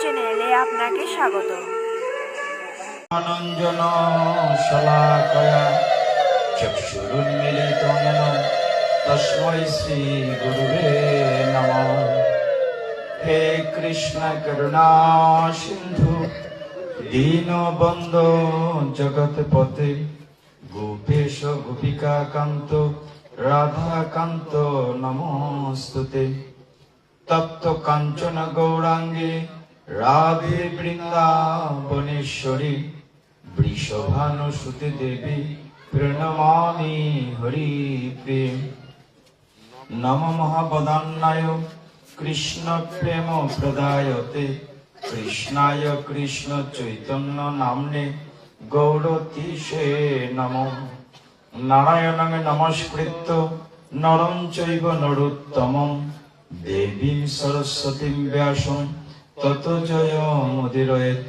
চ্যানেলে আপনাকে স্বাগত। অনঞ্জন শলাকয়া চক্ষুরুন্মিলিতং येन তস্मै শ্রী গুরুবে নমঃ। হে কৃষ্ণ করুণা সিন্ধু দীনবন্ধু জগৎপতে গোপেশ গোপিকা কান্ত রাধাকান্ত নমস্তুতে। তপ্ত কাঞ্চন গৌরাঙ্গে রাধে বৃন্দাবনেশ্বরী বৃষভানুসুতে দেবী প্রণমামি হরিপ্রেম। নম মহাবদান্যায় কৃষ্ণ প্রেম প্রদায়তে কৃষ্ণায় কৃষ্ণ চৈতন্য নাম্নে গৌরতীশে নমঃ। নারায়ণং নমস্কৃত্য নরং চৈব নরোত্তমং দেবীং সরস্বতীং ব্যাসং ততো জয়মুদীরয়েৎ।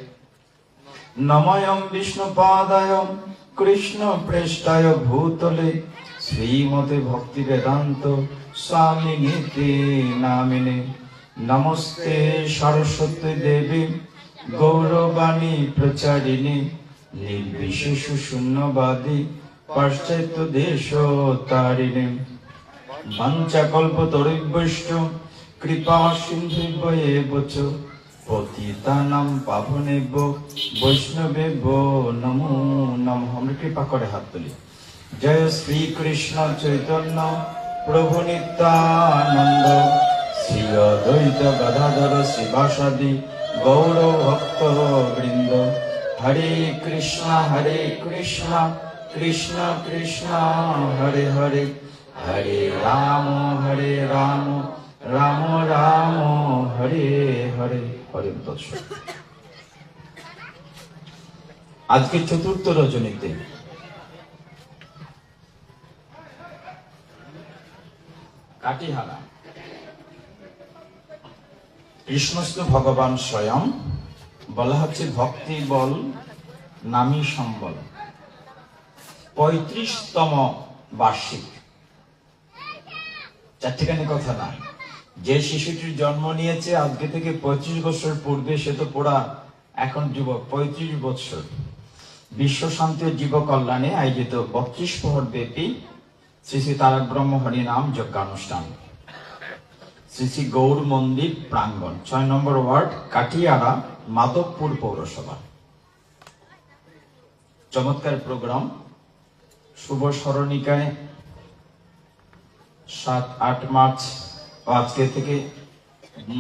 নমঃ বিষ্ণুপাদায় কৃষ্ণ প্রেষ্ঠায় ভূতলে শ্রীমতে ভক্তি বেদান্ত স্বামিনীতি নামিনে। নমস্তে সরস্বতী দেবী গৌরবাণী প্রচারিণী নির্বিশেষ শূন্যবাদী পাশ্চাত্য দেশ তারিণী। বাঞ্ছাকল্পতরুভ্যশ্চ কৃপা সিন্ধুভ্যেব চ পতিতানাং পাবনেভ্যো বৈষ্ণবেভ্যো নমো নমঃ। আমরা কৃপা করে হাত তুলি। জয় শ্রী কৃষ্ণ চৈতন্য প্রভু নিত্যানন্দ শ্রী অদ্বৈত গদাধর শিবাসাদি গৌর ভক্ত বৃন্দ। হরে কৃষ্ণ কৃষ্ণ কৃষ্ণ হরে হরে হরে রাম রাম রাম হরে হরে হরে তৎসৎ। আজকে চতুর্থ রজনীতে কাটিহারা কৃষ্ণস্থ ভগবান স্বয়ং বলা হচ্ছে ভক্তি বল নামী সম্বল। 35তম বার্ষিক। চারটিখানি কথা না। যে শিশুটির জন্ম নিয়েছে আজকে থেকে 25 বছর পূর্বে, সে তো পুরা এখন যুবক। 35 বছর বিশ্ব শান্তি ও জীব কল্যাণে আয়োজিত 32 প্রহর ব্যাপী শ্রী শ্রী তারক ব্রহ্ম হরিনাম যজ্ঞানুষ্ঠান শ্রী শ্রী গৌর মন্দির প্রাঙ্গণ, 6 নম্বর ওয়ার্ড, কাটিয়ারা, মাধবপুর পৌরসভা। চমৎকার প্রোগ্রাম। শুভ স্মরণিকায় 7-8 মার্চ আজকে থেকে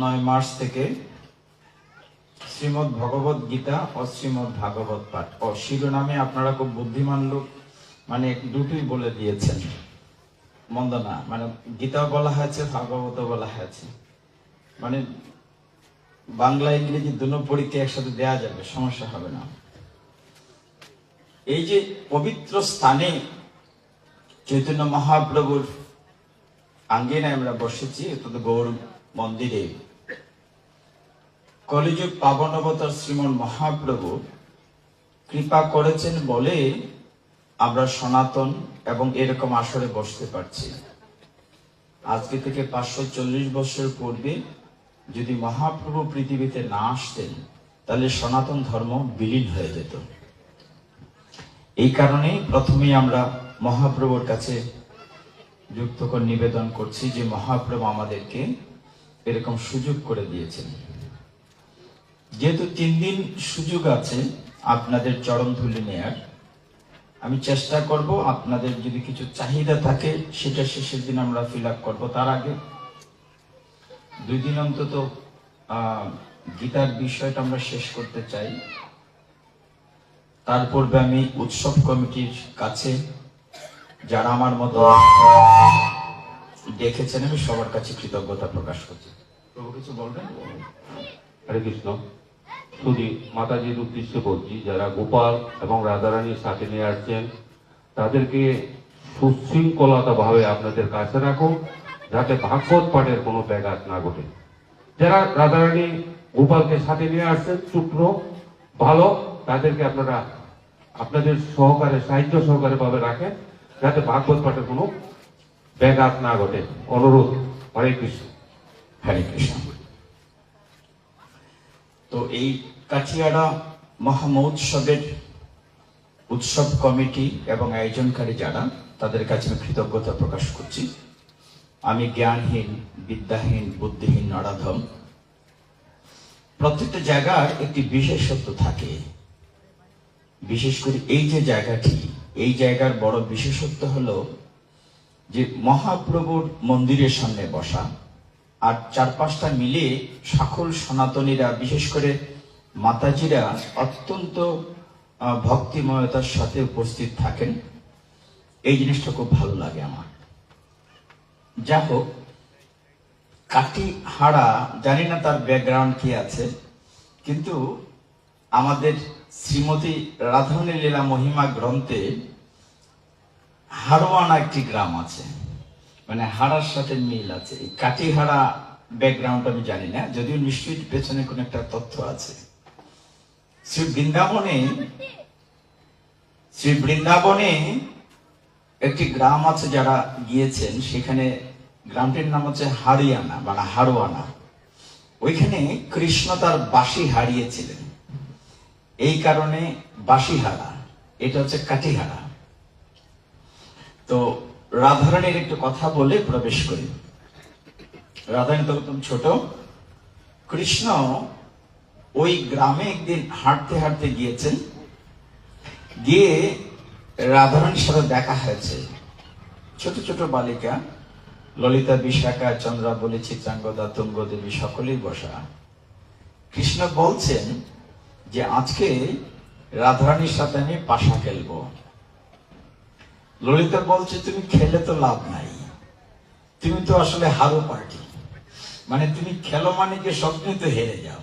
9 মার্চ থেকে শ্রীমদ্ ভগবত গীতা ও শ্রীমদ্ ভাগবত পাঠ ও শিরোনামে আপনারা খুব বুদ্ধিমান লোক, মানে দুটোই বলে দিয়েছেন, মন্দ না। মানে গীতা বলা হয়েছে, ভাগবত বলা হয়েছে, মানে বাংলা ইংরেজি দুটো পরীক্ষা একসাথে দেয়া যাবে, সমস্যা হবে না। এই যে পবিত্র স্থানে চৈতন্য মহাপ্রভুর আঙ্গিনায় আমরা বসেছি, অর্থাৎ গৌর মন্দিরে কলিযুগ পাবন অবতার শ্রীমন মহাপ্রভু কৃপা করেছেন বলে আমরা সনাতন এবং এরকম আসরে বসতে পারছি। আজকে থেকে 540 বছর পূর্বে যদি মহাপ্রভু পৃথিবীতে না আসতেন তাহলে সনাতন ধর্ম বিলীন হয়ে যেত। এই কারণে প্রথমেই আমরা মহাপ্রভুর কাছে যুক্ত করে নিবেদন করছি যে মহাপ্রভু আমাদেরকে এরকম সুযোগ করে দিয়েছেন। যেহেতু 3 দিন সুযোগ আছে আপনাদের চরণ ধুলি নেয়ার, আমি চেষ্টা করব আপনাদের যদি কিছু চাহিদা থাকে সেটা শেষের দিন আমরা ফিল আপ করবো। তার আগে 2 দিন অন্তত গীতার বিষয়টা আমরা শেষ করতে চাই। তার পূর্বে আমি উৎসব কমিটির কাছে যারা আমার মতো দেখেছেন আমি সবার কাছে কৃতজ্ঞতা প্রকাশ করছি। প্রভু কিছু বলবেন? হরে কৃষ্ণ। শুধু মাতাজির উদ্দেশ্যে বলছি, যারা গোপাল এবং রাধারানীর সাথে নিয়ে আসছেন তাদেরকে সুশৃঙ্খলতা ভাবে আপনাদের কাছে রাখুন, যাতে ভাগবত পাঠের কোনো ব্যাঘাত না ঘটে। যারা রাধারানী গোপালকে সাথে নিয়ে আসছেন চুপ্র ভালো, তাদেরকে আপনারা আপনাদের সহকারে সাহায্য সহকারে ভাবে রাখেন, যাতে ভাগবত পাঠের কোনো ব্যাঘাত না ঘটে। অনুরোধ। হরে কৃষ্ণ। হরে কৃষ্ণ। তো তো এই কাঠিয়াড়া মহামহোৎসবের উৎসব কমিটি এবং আয়োজনকারী যারা, তাদের কাছে আমি কৃতজ্ঞতা প্রকাশ করছি। আমি জ্ঞানহীন, বিদ্যাহীন, বুদ্ধিহীন, নরাধম। প্রত্যেকটা জায়গার একটি বিশেষত্ব থাকে। বিশেষ করে এই যে জায়গাটি, এই জায়গার বড় বিশেষত্ব হলো যে মহাপ্রভুর মন্দিরের সামনে বসা, আর চারপাশটা মিলিয়ে সকল সনাতনীরা, বিশেষ করে মাতাজিরা অত্যন্ত ভক্তিময়তার সাথে উপস্থিত থাকেন। এই জিনিসটা খুব ভালো লাগে আমার। যা হোক, কাটিহাড়া, জানি না তার ব্যাকগ্রাউন্ড কি আছে, কিন্তু আমাদের শ্রীমতী রাধারণী লীলা মহিমা গ্রন্থে হাড়োয়ানা একটি গ্রাম আছে, মানে হাড়ার সাথে মিল আছে। এই কাটিহাড়া ব্যাকগ্রাউন্ড আমি জানি না, যদিও নিশ্চয়ই পেছনে কোন একটা তথ্য আছে। শ্রী বৃন্দাবনে একটি গ্রাম আছে, যারা গিয়েছেন সেখানে গ্রামটির নাম হচ্ছে হারিয়ানা, মানে হাড়োয়ানা। ওইখানে কৃষ্ণ তার বাঁশি হারিয়েছিলেন, এই কারণে বাঁশিহারা, এটা হচ্ছে কাটিহারা। তো রাধারানীর একটু কথা বলে প্রবেশ করি। রাধারানী তখন ছোট। কৃষ্ণ ওই গ্রামে একদিন হাঁটতে হাঁটতে গিয়েছেন, গিয়ে রাধারানীর সাথে দেখা হয়েছে। ছোট ছোট বালিকা, ললিতা, বিশাখা, চন্দ্রাবলী, চিত্রাঙ্গদা, তুঙ্গদেবী সকলেই বসা। কৃষ্ণ বলছেন যে আজকে রাধারানীর সাথে আমি পাশা খেলবো। ললিতা বলছে, তুমি খেলে তো লাভ নাই, তুমি তো আসলে হারো পার্টি, মানে তুমি খেলো মানে কি স্বপ্নে তো হেরে যাও,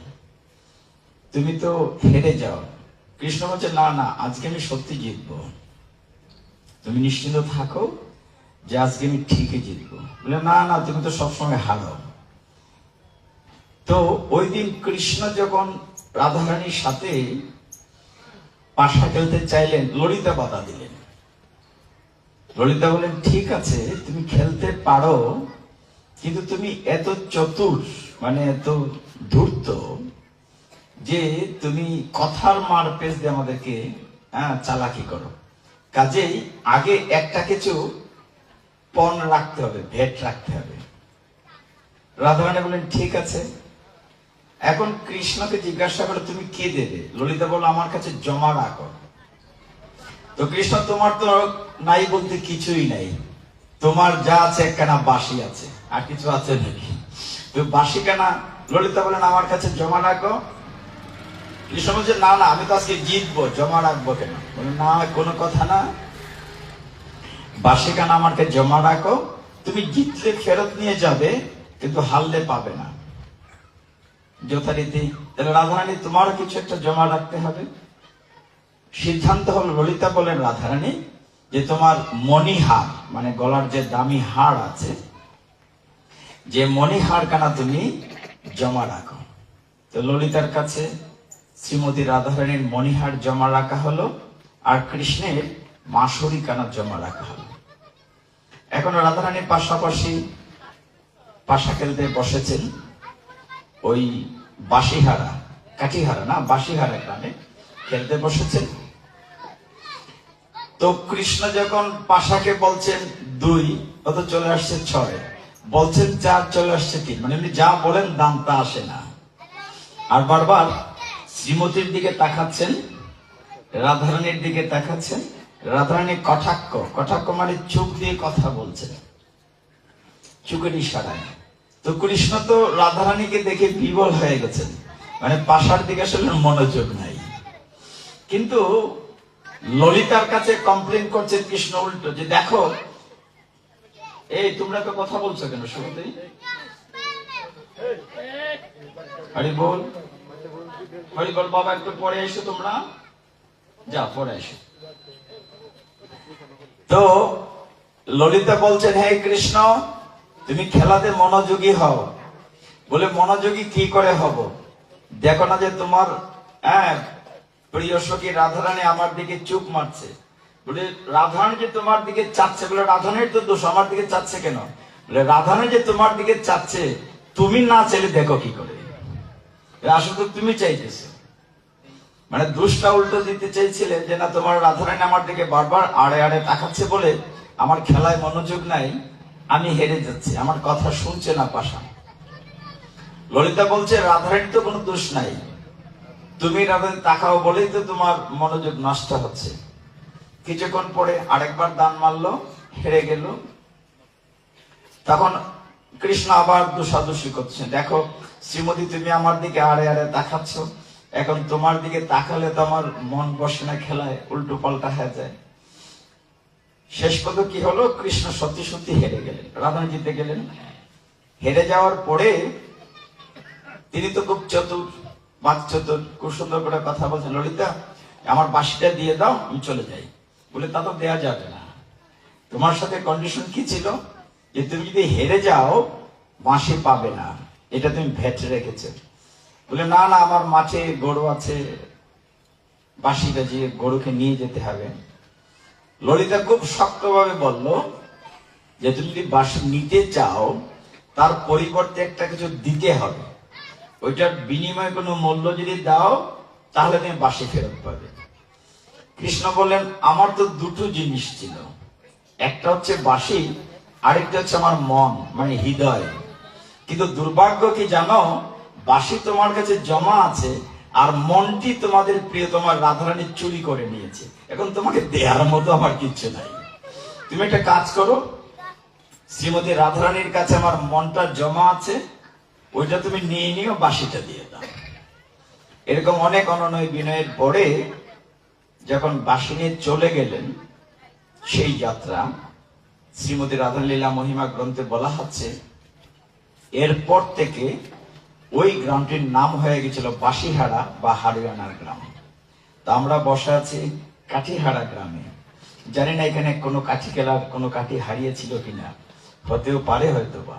তুমি তো হেরে যাও। কৃষ্ণ বলছে, না না, আজকে আমি সত্যি জিতবো, তুমি নিশ্চিন্ত থাকো যে আজকে আমি ঠিকই জিতবো। বলে, না না, তুমি তো সবসময় হারো। তো ওই দিন কৃষ্ণ যখন রাধারানীর সাথে পাশা খেলতে চাইলেন, ললিতা বাধা দিলেন। ললিতা বলেন, ঠিক আছে, তুমি খেলতে পারো, কিন্তু তুমি এত চতুর, মানে এত ধূর্ত, যে তুমি কথার মার পেশ দিয়ে আমাদেরকে চালাকি করো। কাজেই আগে একটা কিছু পণ রাখতে হবে, ভেট রাখতে হবে। রাধারানী বলেন, ঠিক আছে। এখন কৃষ্ণকে জিজ্ঞাসা করে, তুমি কে দেবে? ললিতা বলল, আমার কাছে জমা রাখো। তো কৃষ্ণ, তোমার তো নাই বলতে কিছুই নাই, তোমার যা আছে একখানা বাঁশি আছে, আর কিছু আছে নাকি? তো বাঁশি কেনা? ললিতা বলেন, আমার কাছে জমা রাখো। কৃষ্ণ বলছে, না না, আমি তো আজকে জিতবো, জমা রাখবো কেন? বলে, না, কোনো কথা না, বাঁশি কেনা আমার কাছে জমা রাখো, তুমি জিতলে ফেরত নিয়ে যাবে, কিন্তু হারলে পাবে না। যথারীতি তাহলে রাধারানী, তোমারও কিছু একটা জমা রাখতে হবে। সিদ্ধান্ত হল, ললিতা বলেন, রাধারানী, যে তোমার মণিহার, মানে গলার যে দামি হার আছে, যে মণিহার কানা তুমি জমা রাখো। তো ললিতার কাছে শ্রীমতী রাধারানীর মণিহার জমা রাখা হলো, আর কৃষ্ণের মাসুরি কানা জমা রাখা হলো। এখন রাধারানীর পাশাপাশি পাশা খেলতে বসেছেন ওই বাঁশিহারা, কাঠিহারা না, বাঁশিহারা গ্রামে খেলতে বসেছেন। তো কৃষ্ণ যখন পাশাকে বলছেন 2, অত চলে আসছে 6, বলছেন 4, চলে আসছে 3, মানে উনি যা বলেন দাম তা আসে না। আর বারবার শ্রীমতীর দিকে তাকাচ্ছেন, রাধারানীর দিকে তাকাচ্ছেন। রাধারানী কটাক্ষ মানে চোখ দিয়ে কথা বলছেন, চোখের ইশারায়। তো কৃষ্ণ তো রাধারানীকে দেখে বিবল হয়ে গেছেন, মানে পাশার দিকে আসলে মনোযোগ নাই। কিন্তু ললিতার কাছে কমপ্লেন করছে কৃষ্ণ উল্টো, যে দেখো, এই তোমরা তো কথা বলছো কেন শুরুতেই? হরি বল, হরি বল। বাবা, একটু পরে এসো, তোমরা যা পরে এসো। তো ললিতা বলছেন, হে কৃষ্ণ, তুমি খেলাতে মনোযোগী হও। বলে, মনোযোগী কি করে হব? দেখো না যে তোমার প্রিয় সখী রাধারানী আমার দিকে চুপ মারছে। বলে, রাধারানী যে তোমার দিকে চাচ্ছে। বলে, রাধারানীর তো দোষ, আমার দিকে চাচ্ছে কেন? বলে, রাধারানী যে তোমার দিকে চাচ্ছে, তুমি না চাইলে দেখো কি করে? আসলে তো তুমি চাইতেছো, মানে দোষটা উল্টো দিতে চাইছিলে যে না তোমার রাধারানী আমার দিকে বারবার আড়ে আড়ে তাকাচ্ছে বলে আমার খেলায় মনোযোগ নাই, আমি হেরে যাচ্ছি, আমার কথা শুনছে না পাশান। ললিতা বলছে রাধারানী তো কোনো দোষ নাই, তুমি রাধারানী তাকাও বলেই তো তোমার মনোযোগ নষ্ট হচ্ছে। কিছুক্ষণ পরে আরেকবার দান মারলো, হেরে গেল। তখন কৃষ্ণ আবার দোষাদোষি করছে, দেখো শ্রীমতী তুমি আমার দিকে আড়ে আড়ে তাকাচ্ছ, এখন তোমার দিকে তাকালে তো আমার মন বসে না, খেলায় উল্টো পাল্টা হয়ে যায়। শেষ পর্যন্ত কি হলো, কৃষ্ণ সত্যি সত্যি হেরে গেলেন, রাধারানী জিতে গেলেন। হেরে যাওয়ার পরে তিনি তো খুব চতুর, বাক চতুর, খুব সুন্দর করে কথা বলছেন, ললিতা আমার বাঁশিটা দিয়ে দাও, আমি চলে যাই। বলে তা তো দেয়া যাবে না, তোমার সাথে কন্ডিশন কি ছিল যে তুমি যদি হেরে যাও বাঁশি পাবে না, এটা তুমি ভেট রেখেছো। বলে না না, আমার মাঠে গরু আছে, বাঁশি বাজিয়ে গরুকে নিয়ে যেতে হবে। ললিতা খুব শক্তভাবে বলল যে তুমি যদি বাঁশি নিতে চাও তার পরিবর্তে একটা কিছু দিতে হবে, ওইটার বিনিময়ে কোনো মূল্য যদি দাও তাহলে তুমি বাঁশি ফেরত পাবে। কৃষ্ণ বললেন আমার তো দুটো জিনিস ছিল, একটা হচ্ছে বাঁশি, আরেকটা হচ্ছে আমার মন মানে হৃদয়। কিন্তু দুর্ভাগ্য কি জানো, বাঁশি তোমার কাছে জমা আছে আর মনটি তোমাদের প্রিয় তোমার রাধারানী চুরি করে নিয়েছে, এখন তোমাকে দেওয়ার মতো আমার কিচ্ছু নাই। তুমি একটা কাজ করো, শ্রীমতী রাধারানীর কাছে আমার মনটা জমা আছে, ওইটা তুমি নিয়ে নিও, বাঁশিটা দিয়ে দাও। এরকম অনেক অননয় বিনয়ের পরে যখন বাঁশি নিয়ে চলে গেলেন, সেই যাত্রা শ্রীমতী রাধালীলা মহিমা গ্রন্থে বলা হচ্ছে এরপর থেকে ওই গ্রামটির নাম হয়ে গেছিল বাঁশিহারা বা হারিয়ানার গ্রাম। তা আমরা বসে আছি কাঠিহারা গ্রামে, জানি না এখানে কোনো কাঠি কেলার কোনো কাঠি হারিয়েছিল কিনা, হতেও পারে হয়তো বা।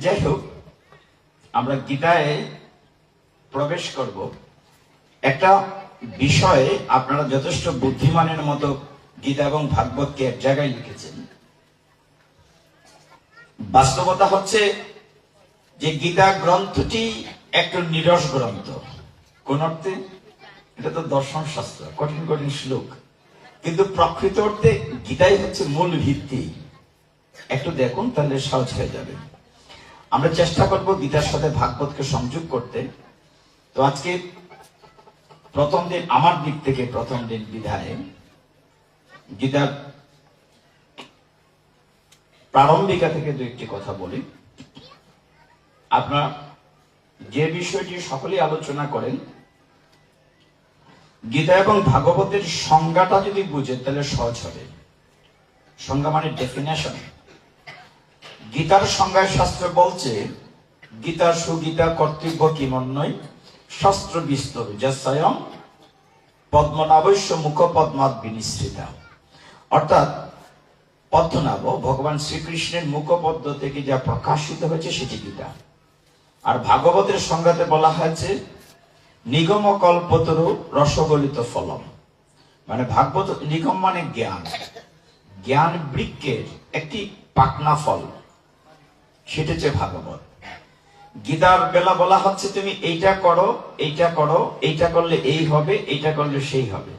যাই হোক, আমরা গীতায় প্রবেশ করব। একটা বিষয়ে আপনারা যথেষ্ট বুদ্ধিমানের মতো গীতা এবং ভাগবতকে এক জায়গায় লিখেছেন। বাস্তবতা হচ্ছে যে গীতা গ্রন্থটি একটা নিরস গ্রন্থ। কোন অর্থে? এটা তো দর্শন শাস্ত্র, কঠিন কঠিন শ্লোক, কিন্তু প্রকৃত অর্থে গীতাই হচ্ছে মূল ভিত্তি। একটু দেখুন তাহলে সহজ হয়ে যাবে। আমরা চেষ্টা করব গীতার সাথে ভাগবতকে সংযোগ করতে। তো আজকে প্রথম দিন, আমার দিক থেকে প্রথম দিন বিধায় গীতার প্রারম্ভিকা থেকে দু একটি কথা বলি। আপনার যে বিষয়টি সকলেই আলোচনা করেন, গীতা এবং ভাগবতের সংজ্ঞাটা যদি বুঝেন তাহলে সহজ হবে। সংজ্ঞা মানে ডেফিনেশন। গীতার সংজ্ঞায় শাস্ত্র বলছে গীতা সুগীতা কর্তব্য কিমন্বয় শাস্ত্র বিস্তর যা স্বয়ং পদ্মনাভস্য মুখ পদ্মাৎ বিনিশ্রিতা। অর্থাৎ পদ্মনাভ ভগবান শ্রীকৃষ্ণের মুখপদ্ম থেকে যা প্রকাশিত হয়েছে সেটি গীতা। আর ভাগবতের সংজ্ঞাতে বলা হয়েছে নিগম কল্পতরু রসগলিত ফলম, মানে ভাগবত নিগম মানে জ্ঞান, জ্ঞান বৃক্ষের একটি পাকনা ফল, সেটা হচ্ছে ভাগবত। গীতার বেলা বলা হচ্ছে তুমি এইটা করো, এইটা করো, এইটা করলে এই হবে, এইটা করলে সেই হবে।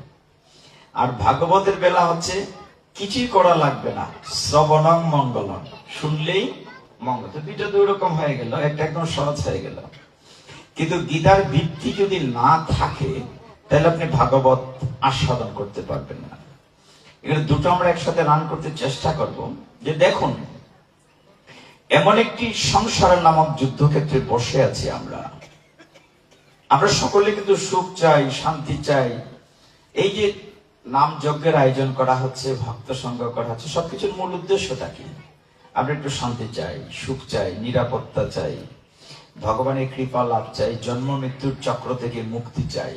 আর ভাগবতের বেলা হচ্ছে কিছুই করা লাগবে না, শ্রবণং মঙ্গলম, শুনলেই মঙ্গল। তো দুইটা দুই রকম হয়ে গেল, একটা একদম সহজ হয়ে গেল। কিন্তু গীতার ভিত্তি যদি না থাকে তাহলে আপনি ভাগবত আস্বাদন করতে পারবেন না। এখানে দুটো আমরা একসাথে রান করতে চেষ্টা করব। যে দেখুন, এমন একটি সংসার নামক যুদ্ধক্ষেত্রে বসে আছি আমরা সকলে কিন্তু সুখ চাই, শান্তি চাই। এই যে নাম যজ্ঞের আয়োজন করা হচ্ছে, ভক্ত সঙ্গ করা হচ্ছে, সবকিছুর মূল উদ্দেশ্যটা কি? আমরা একটু শান্তি চাই, সুখ চাই, নিরাপত্তা চাই, ভগবানের কৃপা লাভ চাই, জন্ম মৃত্যুর চক্র থেকে মুক্তি চাই,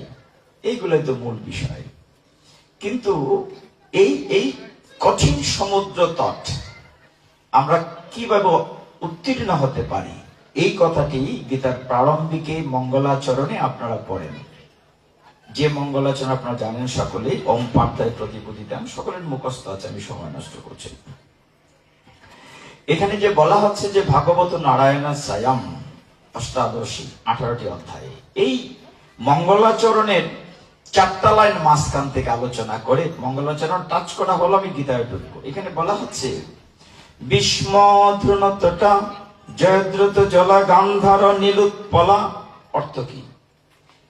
এইগুলোই তো মূল বিষয়। কিন্তু এই কঠিন সমুদ্র তট আমরা কিভাবে উত্তীর্ণ হতে পারি, এই কথাটি গীতার প্রারম্ভিকে মঙ্গলাচরণে আপনারা পড়েন। যে মঙ্গলাচরণ আপনারা জানেন সকলেই, ওম পার্থায় প্রতিপদিতাম, সকলের মুখস্থ আছে, আমি সময় নষ্ট করছি। এখানে যে বলা হচ্ছে যে ভাগবত নারায়ণ সায়াম, অষ্টাদশী 18টি অধ্যায়ে এই মঙ্গলাচরণের 4টা লাইন মাঝখান থেকে আলোচনা করে মঙ্গলাচরণ টাচ করা হলো, আমি গীতায় ঢুকবো। এখানে বলা হচ্ছে ভীষ্ম ধ্রুনতটা জয়দ্রুত জলা গান্ধার নীলুৎপলা। অর্থ কি?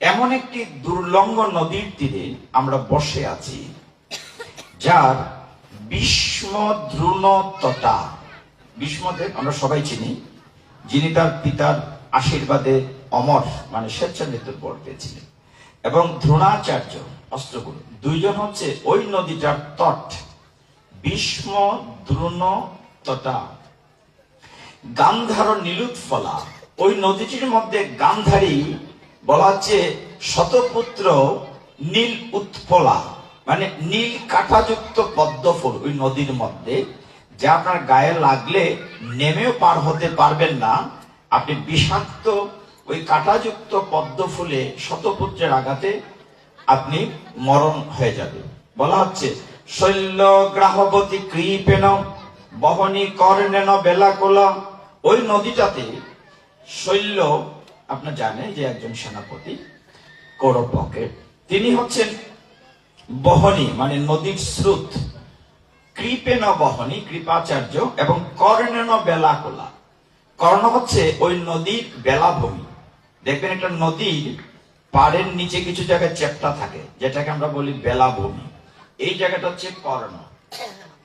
এমন একটি দুর্লঙ্গ নদীর তীরে আমরা বসে আছি, যার ভীষ্ম দ্রুণ তটা। ভীষ্মদেব আমরা সবাই চিনি, যিনি তার পিতার আশীর্বাদে অমর মানে স্বেচ্ছা মৃত্যুর পর পেয়েছিলেন, এবং দ্রোণাচার্য অস্ত্রগুরু, দুইজন হচ্ছে ওই নদীটার তট। ভীষ্ম দ্রোণ তটা গান্ধার নীলুৎফলা, ওই নদীটির মধ্যে গান্ধারী বলা হচ্ছে শতপুত্র নীল উৎপলা, মানে নীল কাঁটাযুক্ত পদ্ম ফুল ওই নদীর মধ্যে, যা আপনার গায়ে লাগলে নেমেও পার হতে পারবেন না। আপনি বিষাক্ত ওই কাঁটাযুক্ত পদ্ম ফুলে শতপুত্রের আঘাতে আপনি মরণ হয়ে যাবে। বলা হচ্ছে শৈল্য গ্রাহবতী কৃপেন বহনী কর্ণেন বেলাকোলা। ওই নদীটাতে শৈল্য আপনার জানেন যে একজন সেনাপতি কৌরব পক্ষের, তিনি হচ্ছেন বহনী মানে নদীর স্রোত, কৃপেন বহনী কৃপাচার্য, এবং কর্ণেন বেলাকোলা। কর্ণ হচ্ছে ওই নদীর বেলাভূমি। দেখবেন একটা নদীর পাড়ের নিচে কিছু জায়গায় চ্যাপ্টা থাকে, যেটাকে আমরা বলি বেলাভূমি। এই জায়গাটা হচ্ছে কর্ণ।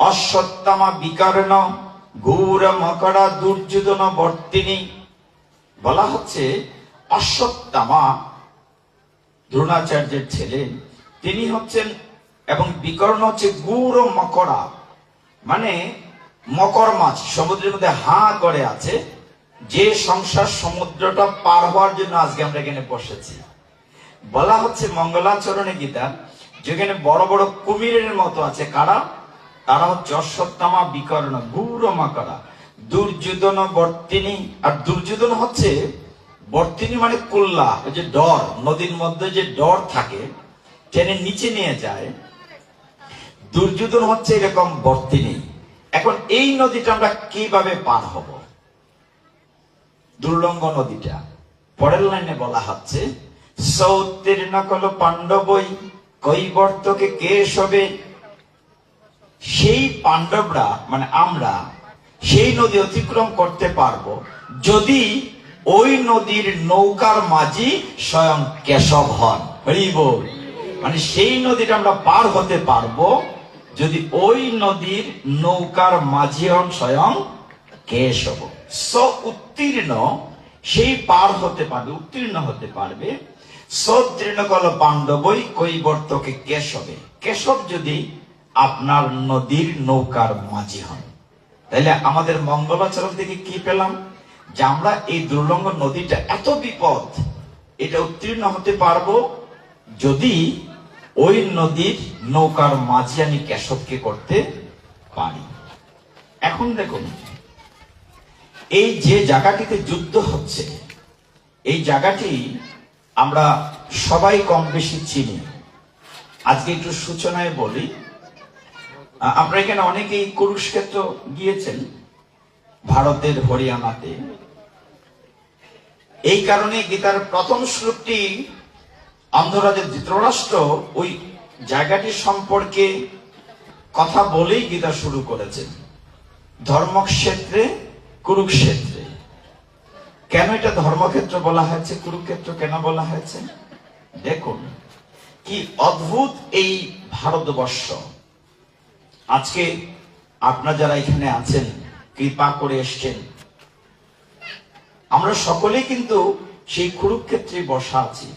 অশ্বত্থামা বিকর্ণ গৌর মকরা দুর্যোধন বর্তিনী। বলা হচ্ছে অশ্বত্থামা দ্রোণাচার্যের ছেলে, তিনি হচ্ছেন, এবং বিকর্ণ হচ্ছে গৌর মকরা মানে মকর মাছ সমুদ্রের মধ্যে হাঁ করে আছে, যে সংসার সমুদ্রটা পার হওয়ার জন্য আজকে আমরা এখানে বসেছি। বলা হচ্ছে মঙ্গলাচরণে গীতা, যেখানে বড় বড় কুমিরের মতো আছে, কারা? তারা হচ্ছে অশ্বত্থামা বিকর্ণ গৌর মকরা দুর্যোধন বর্তিনী। আর দুর্যোধন হচ্ছে বর্তিনী মানে কুল্লা, ওই যে ডর, নদীর মধ্যে যে ডর থাকে টেনে নিচে নিয়ে যায়, দুর্যোধন হচ্ছে এরকম বর্তিনী। এখন এই নদীটা আমরা কিভাবে পার হব? দুর্লঙ্গ নদীটা পরের লাইনে বলা হচ্ছে সৌতীর্ণ কল পাণ্ডবই কৈবর্তকে কে সবে। সেই পাণ্ডবরা মানে আমরা সেই নদী অতিক্রম করতে পারবো যদি ওই নদীর নৌকার মাঝি স্বয়ং কেশব হন। হরি বল। মানে সেই নদীটা আমরা পার হতে পারবো যদি ওই নদীর নৌকার মাঝি হন স্বয়ং কেশব। উত্তীর্ণ, সেই পার হতে পারবে, উত্তীর্ণ হতে পারবে। সৌতীর্ণ কল পাণ্ডবই কৈবর্তকে কেশবে। কেশব যদি আপনার নদীর নৌকার মাঝি হন। তাহলে আমাদের মঙ্গলাচরণ থেকে কি পেলাম? যে আমরা এই দুর্লঙ্গ নদীটা এত বিপদ, এটা উত্তীর্ণ হতে পারবো যদি ওই নদীর নৌকার মাঝি আমি কেশবকে করতে পারি। এখন দেখুন, এই যে জায়গাটিতে যুদ্ধ হচ্ছে, এই জায়গাটি আমরা সবাই কম বেশি চিনি। আজকে একটু সূচনায় বলি, আমরা এখানে অনেকেই কুরুক্ষেত্র গিয়েছেন, ভারতের হরিয়ানাতে। এই কারণে গীতার প্রথম শ্লোকটি অন্ধরাজের ধৃতরাষ্ট্র ওই জায়গাটি সম্পর্কে কথা বলেই গীতা শুরু করেছেন। ধর্মক্ষেত্রে কুরুক্ষেত্রে। কেন এটা ধর্মক্ষেত্র বলা হয়েছে, কুরুক্ষেত্র কেন বলা হয়েছে? দেখুন কি অদ্ভুত এই ভারতবর্ষ। আজকে আপনারা যারা এখানে আছেন, কৃপা করে এসছেন, আমরা সকলেই কিন্তু সেই কুরুক্ষেত্রে বসা আছি।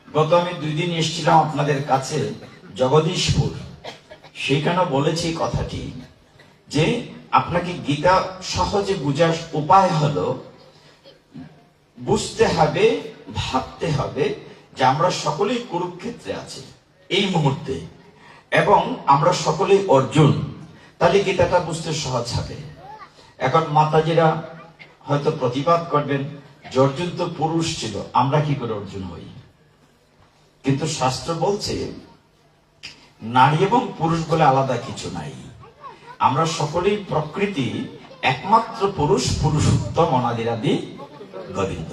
গত আমি 2 দিন এসেছিলাম আপনাদের কাছে জগদীশপুর, সেখানে বলেছি কথাটি যে আপনাকে গীতা সহজে বুঝার উপায় হলো বুঝতে হবে, ভাবতে হবে যে আমরা সকলেই কুরুক্ষেত্রে আছি এই মুহূর্তে, এবং আমরা সকলেই অর্জুন। তাহলে গীতাটা বুঝতে সহজ হবে। এখন মাতাজিরা হয়তো প্রতিবাদ করবেন যে অর্জুন তো পুরুষ ছিল, আমরা কি করে অর্জুন হই? কিন্তু শাস্ত্র বলছে নারী এবং পুরুষ বলে আলাদা কিছু নাই। আমরা সকলেই প্রকৃতি, একমাত্র পুরুষ পুরুষোত্তম অনাদিরাদি গোবিন্দ।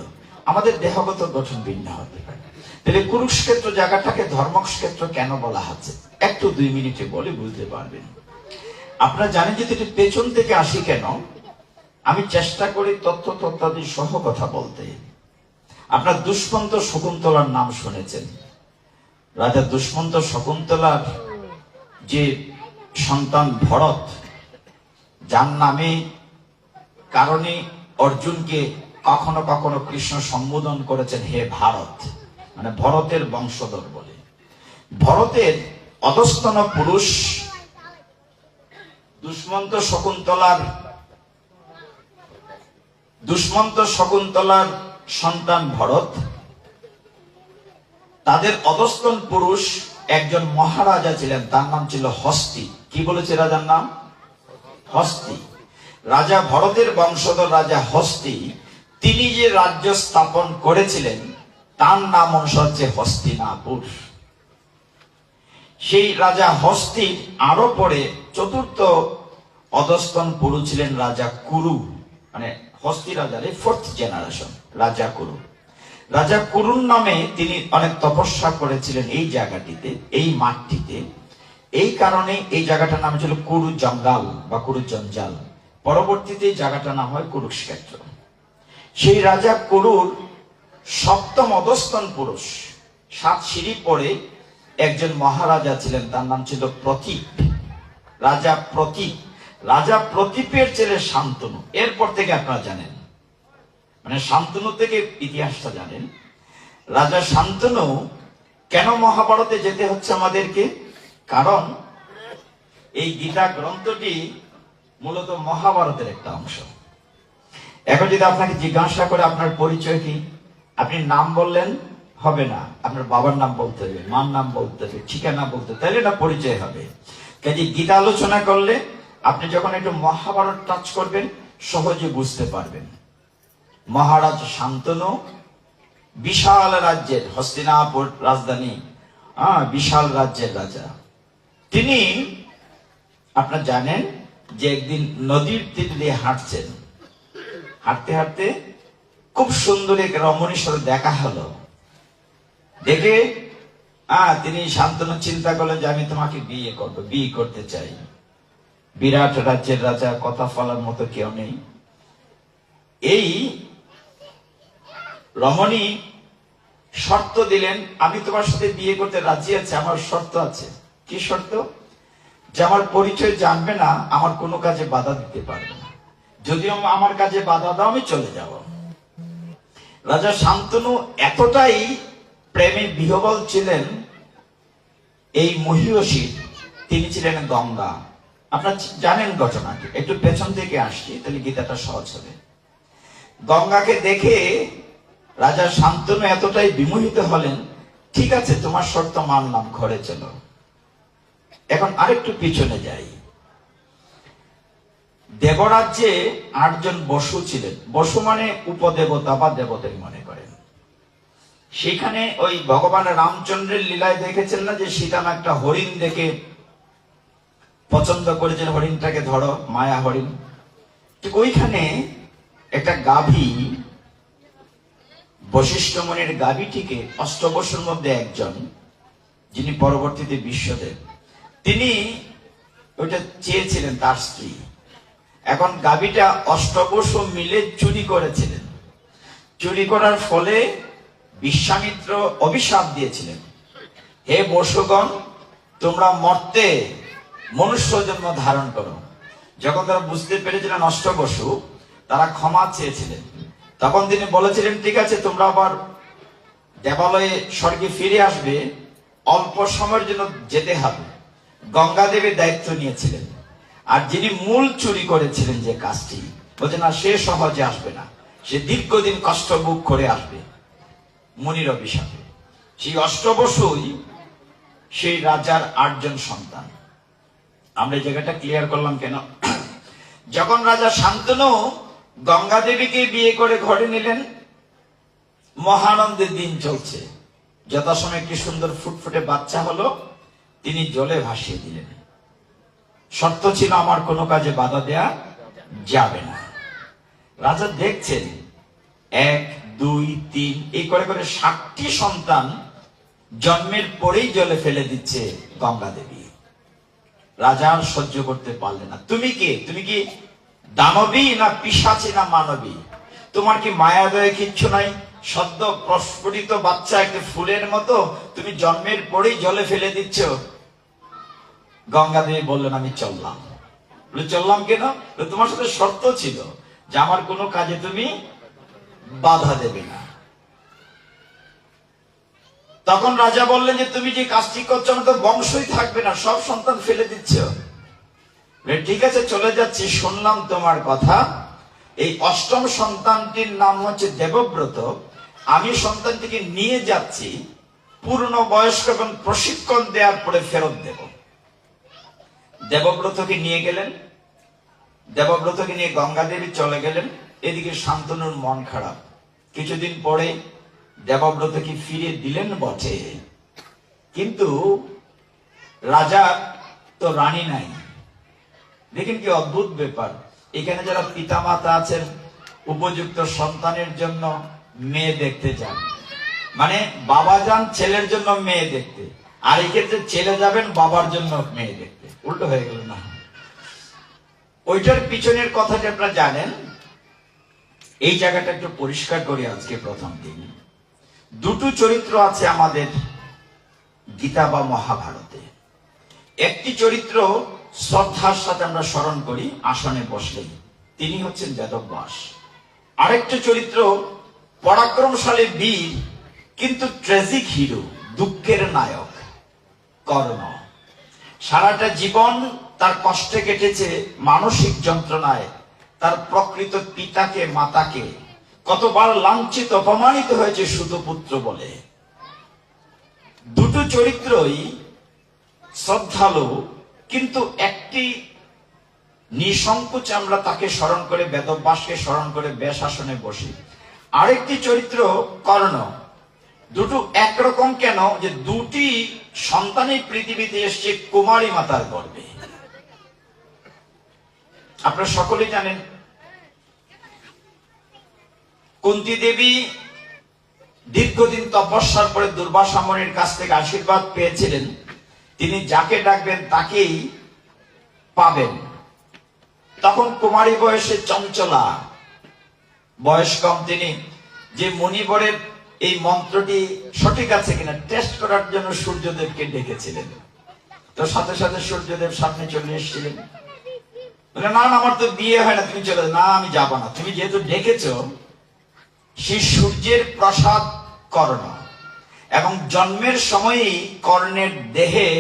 আমাদের দেহগত গঠন ভিন্ন হতে পারে। তাহলে কুরুক্ষেত্র জায়গাটাকে ধর্মক্ষেত্র কেন বলা হচ্ছে, একটু 2 মিনিটে বলে বুঝতে পারবেন। আপনারা জানেন যে এটি পেছন থেকে আসি কেন, আমি চেষ্টা করি তথ্যাদি সহ কথা বলতে। আপনার দুষ্মন্ত শকুন্তলার নাম শুনেছেন। রাজা দুষ্মন্ত শকুন্তলার যে সন্তান ভরত, যার নামে কারণে অর্জুনকে কখনো কখনো কৃষ্ণ সম্বোধন করেছেন হে ভারত, মানে ভরতের বংশধর বলে। ভরতের অধস্তন পুরুষ দুষ্মন্ত শকুন্তলার সন্তান ভরত, তাদের অধস্তন পুরুষ একজন মহারাজা ছিলেন, তার নাম ছিল হস্তি। কি বলেছে রাজার নাম? হস্তি। রাজা ভরতের বংশধর রাজা হস্তি, তিনি যে রাজ্য স্থাপন করেছিলেন তার নাম অনুসারে হচ্ছে হস্তিনাপুর। সেই রাজা হস্তির আরো পরে চতুর্থ অধস্তন পুরুষ ছিলেন রাজা কুরু, মানে হস্তি রাজার 4th জেনারেশন রাজা কুরু। রাজা কুরুর নামে তিনি অনেক তপস্যা করেছিলেন এই জায়গাটিতে, এই মাঠটিতে। এই কারণে এই জায়গাটার নাম ছিল কুরু জঙ্গাল বা কুরু জঞ্জাল। পরবর্তীতে এই জায়গাটার নাম হয় কুরুক্ষেত্র। সেই রাজা কুরুর 7ম অধস্তন পুরুষ, 7 সিঁড়ি পরে একজন মহারাজা ছিলেন, তার নাম ছিল প্রতীপ, রাজা প্রতীপ। রাজা প্রতীপের ছেলে শান্তনু। এরপর থেকে আপনারা জানেন, মানে শান্তনু থেকে ইতিহাসটা জানেন। রাজা শান্তনু কেন মহাভারতে যেতে হচ্ছে আমাদেরকে, কারণ এই গীতা গ্রন্থটি মূলত মহাভারতের একটা অংশ। এখন যদি আপনাকে জিজ্ঞাসা করে আপনার পরিচয় কি, আপনি নাম বললেন হবে না, আপনার বাবার নাম বলতে হবে, মার নাম বলতে হবে, ঠিকানা বলতে হবে, তাহলে এটা পরিচয় হবে। কাজে গীতা আলোচনা করলে আপনি যখন একটু মহাভারত টাচ করবেন সহজে বুঝতে পারবেন। মহারাজ শান্তনু বিশাল রাজ্যের, হস্তিনাপুর রাজধানী, বিশাল রাজ্যের রাজা। তিনি আপনারা জানেন যে একদিন নদীর তীর দিয়ে হাঁটছেন, হাঁটতে হাঁটতে খুব সুন্দর এক রমণীর সাথে দেখা হলো। দেখে তিনি শান্তনু চিন্তা করলেন যে আমি তোমাকে বিয়ে করবো, বিয়ে করতে চাই। বিরাট রাজ্যের রাজা, কথা বলার মতো কেউ নেই। এই রমণী শর্ত দিলেন, আমি তোমার সাথে বিয়ে করতে রাজি আছি, আমার শর্ত আছে। কি শর্ত? যে আমার পরিচয় জানবে না, আমার কোনো কাজে বাধা দিতে পারবে না, যদিও আমার কাজে বাধা দাও আমি চলে যাব। রাজা শান্তনু এতটাই প্রেমে বিহবল ছিলেন, এই মহিষীর, তিনি ছিলেন গঙ্গা। আপনারা জানেন ঘটনাটি, একটু পেছন থেকে আসছি তাহলে গীতাটা সহজ হবে। গঙ্গাকে দেখে রাজা শান্তনু এতটাই বিমোহিত হলেন, ঠিক আছে তোমার শর্ত মানলাম, ঘরে চলো। এখন আরেকটু পিছনে যাই। দেবরাজ্যে 8 জন বসু ছিলেন। বসু মানে উপদেবতা বা দেবতাই মনে করেন। সেখানে ওই ভগবান রামচন্দ্রের লীলায় দেখেছেন না যে সীতা একটা হরিণ দেখে পছন্দ করেছেন, হরিণটাকে ধরো, মায়া হরিণ। ঠিক ওইখানে একটা গাভী, বশিষ্ঠ মুনির গাভীটিকে অষ্টবসুর মধ্যে একজন, যিনি পরবর্তীতে বিশ্বদেব, তিনি ওইটা চেয়েছিলেন তার স্ত্রী। এখন গাভীটা অষ্টবসু মিলে চুরি করেছিলেন। চুরি করার ফলে বিশ্বামিত্র অভিশাপ দিয়েছিলেন, হে বসুগণ তোমরা মর্তে মনুষ্য জন্ম ধারণ করো। যখন তারা বুঝতে পেরেছিলেন অষ্টবসু, তারা ক্ষমা চেয়েছিলেন। তখন তিনি বলেছিলেন ঠিক আছে তোমরা আবার দেবালয়ে স্বর্গে ফিরে আসবে, অল্প সময়ের জন্য যেতে হবে। গঙ্গা দেবী দায়িত্ব নিয়েছিলেন। আর যিনি মূল চুরি করেছিলেন যে কাজটি, বলছে না সে সহজে আসবে না, সে দীর্ঘদিন কষ্ট ভোগ করে আসবে মুনির অভিশাপে। সেই অষ্টবসুই সেই রাজার 8 জন সন্তান। আমরা এই জায়গাটা ক্লিয়ার করলাম কেন? যখন রাজা শান্তনু গঙ্গা দেবীকে বিয়ে করে ঘরে নিলেন, মহানন্দের দিন চলছে। যথাসময়ে একটি সুন্দর ফুটফুটে বাচ্চা হলো, তিনি জলে ভাসিয়ে দিলেন। শর্ত ছিল আমার কোনো কাজে বাধা দেয়া যাবে না। রাজা দেখছেন 1 2 3 এই করে করে 7টি সন্তান জন্মের পরেই জলে ফেলে দিচ্ছে গঙ্গা দেবী। রাজা আর সহ্য করতে পারলেন না। তুমি কে? তুমি কি দানবী না পিশাচী না মানবী? তোমার কি মায়া দয়া কিচ্ছু নাই? সদ্য প্রস্ফুটিত বাচ্চা একটা ফুলের মতো তুমি জন্মের পরেই জলে ফেলে দিচ্ছ। গঙ্গা দেবী বললেন, আমি চললাম। চললাম কেন? তোমার সাথে শর্ত ছিল যে আমার কোনো কাজে তুমি বাধা দেবে না। তখন রাজা বললেন যে তুমি যে কাজটি করছো আমার তো বংশই থাকবে না, সব সন্তান ফেলে দিচ্ছ। ঠিক আছে, চলে যাচ্ছি, শুনলাম তোমার কথা। এই 8ম সন্তানটির নাম হচ্ছে দেবব্রত। আমি সন্তানটিকে নিয়ে যাচ্ছি, পূর্ণ বয়স্ক এবং প্রশিক্ষণ দেওয়ার পরে ফেরত দেব। দেবব্রতকে নিয়ে গেলেন। দেবব্রতকে নিয়ে গঙ্গা দেবী চলে গেলেন। এদিকে শান্তনুর মন খারাপ। কিছুদিন পরে দেবব্রতকে ফিরে দিলেন বটে, কিন্তু রাজা তো রানী নাই। দেখেন কি অদ্ভুত ব্যাপার। এখানে যারা পিতামাতা আছেন উপযুক্ত সন্তানের জন্য মেয়ে দেখতে যান, মানে বাবা যান ছেলের জন্য মেয়ে দেখতে, আর এক্ষেত্রে ছেলে যাবেন বাবার জন্য মেয়ে দেখতে। উল্টো হয়ে গেল না? ওইটার পিছনের কথাটা আপনারা জানেন। এই জায়গাটা একটু পরিষ্কার করি। আজকে প্রথম দিন দুটো চরিত্র আছে আমাদের গীতা বা মহাভারতে। একটি চরিত্র শ্রদ্ধার সাথে আমরা স্মরণ করি আসনে বসলেই, তিনি হচ্ছেন বেদব্যাস। আরেকটি চরিত্র পরাক্রমশালী বীর কিন্তু ট্র্যাজিক হিরো, দুঃখের নায়ক, কর্ণ। সারাটা জীবন তার কষ্টে কেটেছে, মানসিক যন্ত্রণায়। তার প্রকৃত পিতাকে মাতাকে কতবার লাঞ্ছিত অপমানিত হয়েছে সুতপুত্র বলে। দুটো চরিত্রই শ্রদ্ধালু, কিন্তু একটি নিঃসংকোচে আমরা তাকে স্মরণ করে, বেদব্যাসকে স্মরণ করে বেশ আসনে বসি। আরেকটি চরিত্র কর্ণ। দুটো একরকম কেন? যে দুটি সন্তানই পৃথিবীতে এসছে কুমারী মাতার গর্ভে। আপনারা সকলেই জানেন কুন্তী দেবী দীর্ঘদিন তপস্যার পরে দুর্বাসা মুনির কাছ থেকে আশীর্বাদ পেয়েছিলেন, তিনি যাকে ডাকবেন তাকেই পাবেন। তখন কুমারী বয়সে চঞ্চলা, বয়স কম, তিনি যে মুনিবরের এই মন্ত্রটি সঠিক আছে কিনা টেস্ট করার জন্য সূর্যদেবকে ডেকেছিলেন। তো সাথে সাথে সূর্যদেব সামনে চলে এসেছিলেন। না না, আমার তো বিয়ে হয় না, তুমি চলে। না, আমি যাব না, তুমি যেহেতু ডেকেছো। সেই সূর্যের প্রসাদ কর্ণ, এবং জন্মের সময়ই কর্ণের দেহে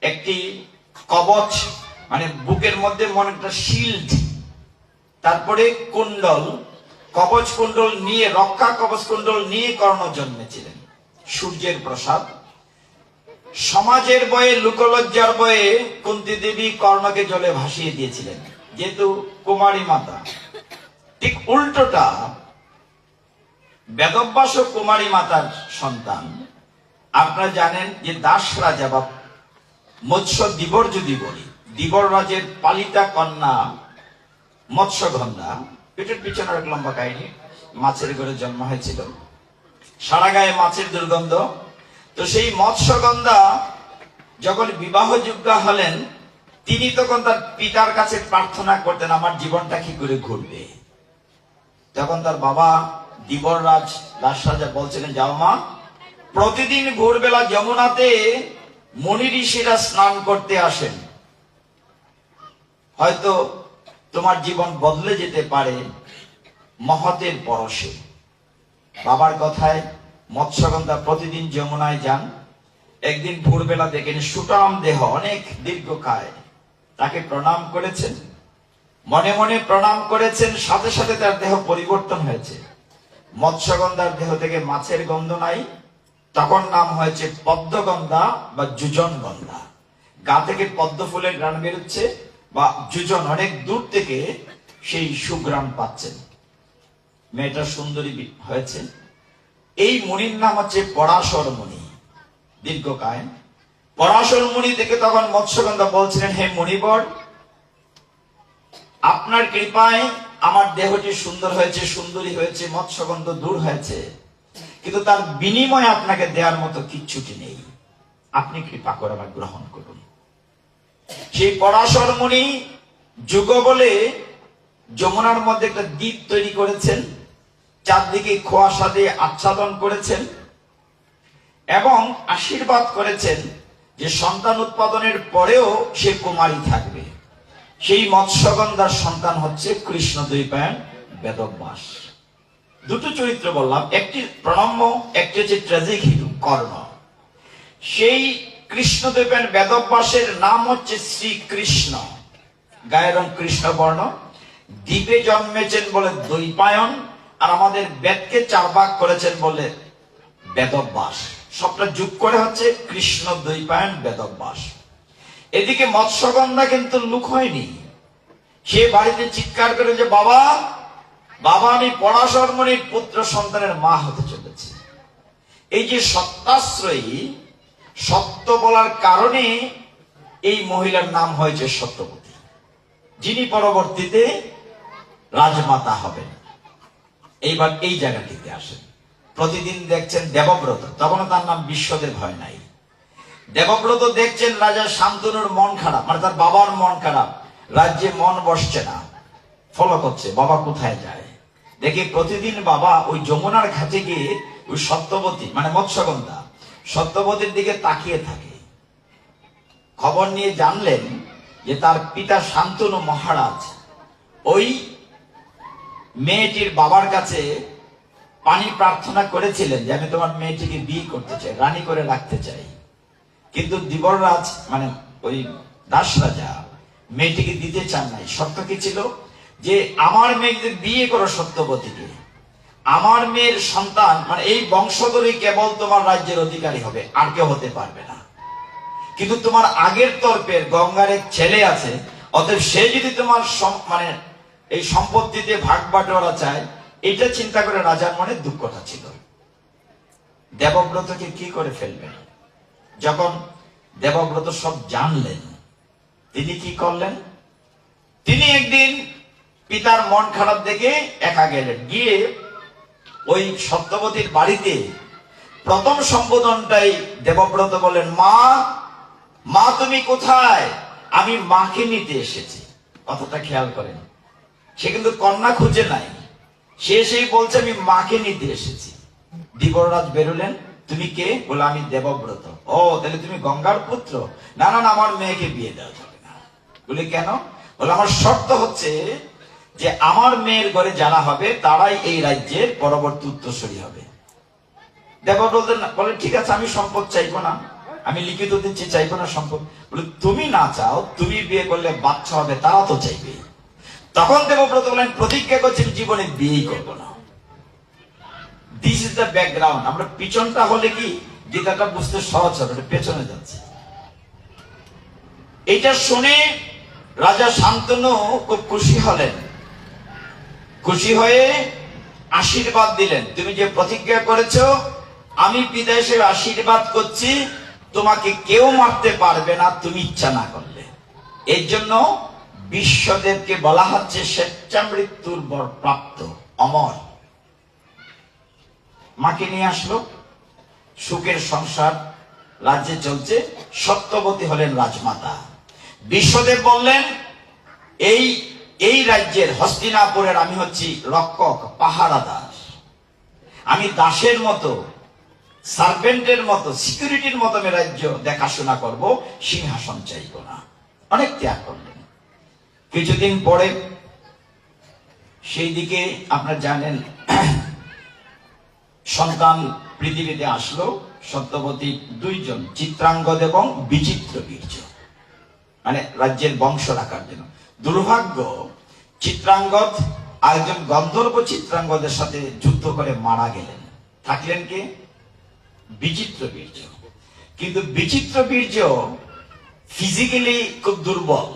একটি কবচ, মানে বুকের মধ্যে মনে একটা শিল্ড, তারপরে কুণ্ডল, কবচ কুণ্ডল নিয়ে, রক্ষা কবচ কুণ্ডল নিয়ে কর্ণ জন্মেছিলেন। সূর্যের প্রসাদ। সমাজের বয়ে, লোকলজ্জার বয়ে কুন্তী দেবী কর্ণকে জলে ভাসিয়ে দিয়েছিলেন, যেহেতু কুমারী মাতা। ঠিক উল্টোটা, বেদব্যাস ও কুমারী মাতার সন্তান। আপনারা জানেন যে দাস রাজা বা মৎস্য দিবর, যদি বলি দিবর রাজের পালিতা কন্যা মৎস্যগন্ধা। পেটের পিছনে এক লম্বা কাহিনী। মাছের ঘরে জন্ম হয়েছিল, সারা গায়ে মাছের দুর্গন্ধ। তো সেই মৎস্যগন্ধা যখন বিবাহযোগ্য হলেন, তিনি তখন তার পিতার কাছে প্রার্থনা করতেন, আমার জীবনটা কি করে ঘুরবে। তখন তার বাবা দিবররাজ, দাস রাজা বলছিলেন, যাও মা, প্রতিদিন ভোরবেলা যমুনাতে মুনি ঋষিরা স্নান করতে আসেন, হয়তো তোমার জীবন বদলে যেতে পারে মহতের পরশে। বাবার কথায় মৎস্যগন্ধা প্রতিদিন যমুনায় যান। একদিন ভোরবেলা দেখেন সুটাম দেহ, অনেক দীর্ঘকায়। তাকে প্রণাম করেছেন, মনে মনে প্রণাম করেছেন, সাথে সাথে তার দেহ পরিবর্তন হয়েছে। মৎস্যগন্ধার দেহ থেকে মাছের গন্ধ নাই, তখন নাম হয়েছে পদ্মগন্ধা বা যুজন গন্ধা। গা থেকে পদ্ম ফুলের ঘ্রাণ বেরোচ্ছে, বা যুজন, অনেক দূর থেকে সেই সুঘ্রাণ পাচ্ছেন। মেয়েটা সুন্দরী হয়েছে। এই মুনির নাম হচ্ছে পরাশর মুনি, দীর্ঘকায়। পরাশর মুনি থেকে তখন মৎস্যগন্ধা বলছিলেন, হে মুনিবর, আপনার কৃপায় আমার দেহটি সুন্দর হয়েছে, সুন্দরী হয়েছে, মৎস্যগন্ধ দূর হয়েছে, কিন্তু তার বিনিময়ে আপনাকে দেওয়ার মতো কিচ্ছুটি নেই, আপনি কৃপা করে আমার গ্রহণ করুন। সেই পরাশর মুনি যুগ বলে যমুনার মধ্যে একটা দ্বীপ তৈরি করেছেন, চারদিকে কুয়াশা দিয়ে আচ্ছাদন করেছেন এবং আশীর্বাদ করেছেন যে সন্তান উৎপাদনের পরেও সে কুমারী থাকবে। সেই মৎস্যগন্ধার সন্তান হচ্ছে কৃষ্ণ দ্বৈপায়ন বেদব্যাস। দুটো চরিত্র বললাম, একটি প্রণম্য, একটি হচ্ছে ট্র্যাজিক হিরো কর্ণ। সেই কৃষ্ণ দ্বৈপায়ন বেদব্যাসের নাম হচ্ছে শ্রীকৃষ্ণ, গায়ের রং কৃষ্ণ বর্ণ, দ্বীপে জন্মেছেন বলে দ্বৈপায়ন, আর আমাদের বেদকে 4 ভাগ করেছেন বলে বেদব্যাস। সবটা যোগ করে হচ্ছে কৃষ্ণ দ্বৈপায়ন বেদব্যাস। এদিকে মৎস্যগন্ধা কিন্তু লুক হয়নি, সে বাড়িতে চিৎকার করে যে বাবা বাবা, আমি পরাশর মুনির পুত্র সন্তানের মা হতে চলেছি। এই যে সত্যাশ্রয়ী, সত্য বলার কারণে এই মহিলার নাম হয়েছে সত্যবতী, যিনি পরবর্তীতে রাজমাতা হবেন। এইবার এই জায়গাটিতে আসেন, প্রতিদিন দেখছেন দেবব্রত, তখনও তার নাম বিশ্বদেব হয় নাই। দেবব্রত দেখছেন রাজা শান্তনুর মন খারাপ, মানে তার বাবার মন খারাপ, রাজ্যে মন বসছে না, ফলো করছে বাবা কোথায় যায়। দেখি প্রতিদিন বাবা ওই যমুনার ঘাটে গিয়ে ওই সত্যবতী মানে মৎস্যগন্ধা সত্যবতীর দিকে তাকিয়ে থাকে। খবর নিয়ে জানলেন যে তার পিতা শান্তনু মহারাজ ওই মেয়েটির বাবার কাছে পানি প্রার্থনা করেছিলেন যে আমি তোমার মেয়েটিকে বিয়ে করতে চাই, রানী করে রাখতে চাই। কিন্তু দিবররাজ মানে ওই দাস রাজা মেয়েটিকে দিতে চান নাই। শর্ত কি ছিল? যে আমার মেয়েকে বিয়ে করো সত্যবতীকে, আমার মেয়ের সন্তান মানে এই বংশধরই কেবল তোমার রাজ্যের অধিকারী হবে, আর কেউ হতে পারবে না। কিন্তু তোমার আগের তর্পের গঙ্গার এক ছেলে আছে, অতএব সে যদি তোমার মানে এই সম্পত্তিতে ভাগ বাটোয়ারা চায়, এটা চিন্তা করে রাজার মনে দুঃখটা ছিল। দেবব্রতকে কি করে ফেলবেন? যখন দেবব্রত সব জানলেন, তিনি কি করলেন? তিনি একদিন পিতার মন খারাপ দেখে একা গেলেন, গিয়ে ওই সত্যবতীর বাড়িতে প্রথম সম্বোধনটাই দেবব্রত বলেন, মা মা তুমি কোথায়? আমি মাকে নিতে এসেছি। কথাটা খেয়াল করেন, সে কিন্তু কন্যা খুঁজে নাই, সে সেই বলছে আমি মাকে নিতে এসেছি। দিবররাজ বেরোলেন, তুমি কে? বলে আমি দেবব্রত। ও তাহলে তুমি গঙ্গার পুত্র? না না না, আমার মেয়েকে বিয়ে দেওয়া যাবে না। বলে কেন? বলে আমার শর্ত হচ্ছে যে আমার মেয়ের ঘরে যারা হবে তারাই এই রাজ্যের পরবর্তী উত্তরসূরি হবে। দেবব্রত বলে ঠিক আছে, আমি সম্পদ চাইবো না, আমি লিখিত দিচ্ছি, চাইবো না সম্পদ। বলে তুমি না চাও, তুমি বিয়ে করলে বাচ্চা হবে, তারা তো চাইবে। তখন দেবব্রত বলেন প্রতিজ্ঞা করছি জীবনে বিয়েই করবো না। This is the background. আমরা পিছনটা হলে কি গীতাটা বুঝতে সহজ হবে, পেছনে যাচ্ছে। এটা শুনে রাজা শান্তনু খুব খুশি হলেন, খুশি হয়ে আশীর্বাদ দিলেন, তুমি যে প্রতিজ্ঞা করেছো আমি পিতা হিসেবে আশীর্বাদ করছি, তোমাকে কেউ মারতে পারবে না তুমি ইচ্ছা না করলে। এর জন্য বিশ্বদেবকে বলা হচ্ছে স্বেচ্ছামৃত্যুর বর প্রাপ্ত, অমর। মাকে নিয়ে আসলো, সুখের সংসার রাজ্যে চলছে, সত্যবতী হলেন রাজমাতা। বিশ্বদেব বললেন এই এই রাজ্যের হস্তিনাপুরের আমি হচ্ছি রক্ষক, পাহারা দাস, আমি দাসের মতো, সার্ভেন্টের মতো, সিকিউরিটির মতো আমি রাজ্য দেখাশোনা করব, সিংহাসন চাইব না। অনেক ত্যাগ করলেন। কিছুদিন পরে সেই দিকে আপনারা জানেন সন্তান পৃথিবীতে আসলো। সত্যবতী দুইজন, চিত্রাঙ্গদ এবং বিচিত্র বীর্য, মানে রাজ্যের বংশ রাখার জন্য। দুর্ভাগ্য চিত্রাঙ্গদ আরেকজন গন্ধর্ব চিত্রাঙ্গদের সাথে যুদ্ধ করে মারা গেলেন। থাকলেন কে? বিচিত্র বীর্য। কিন্তু বিচিত্র বীর্য ফিজিক্যালি খুব দুর্বল,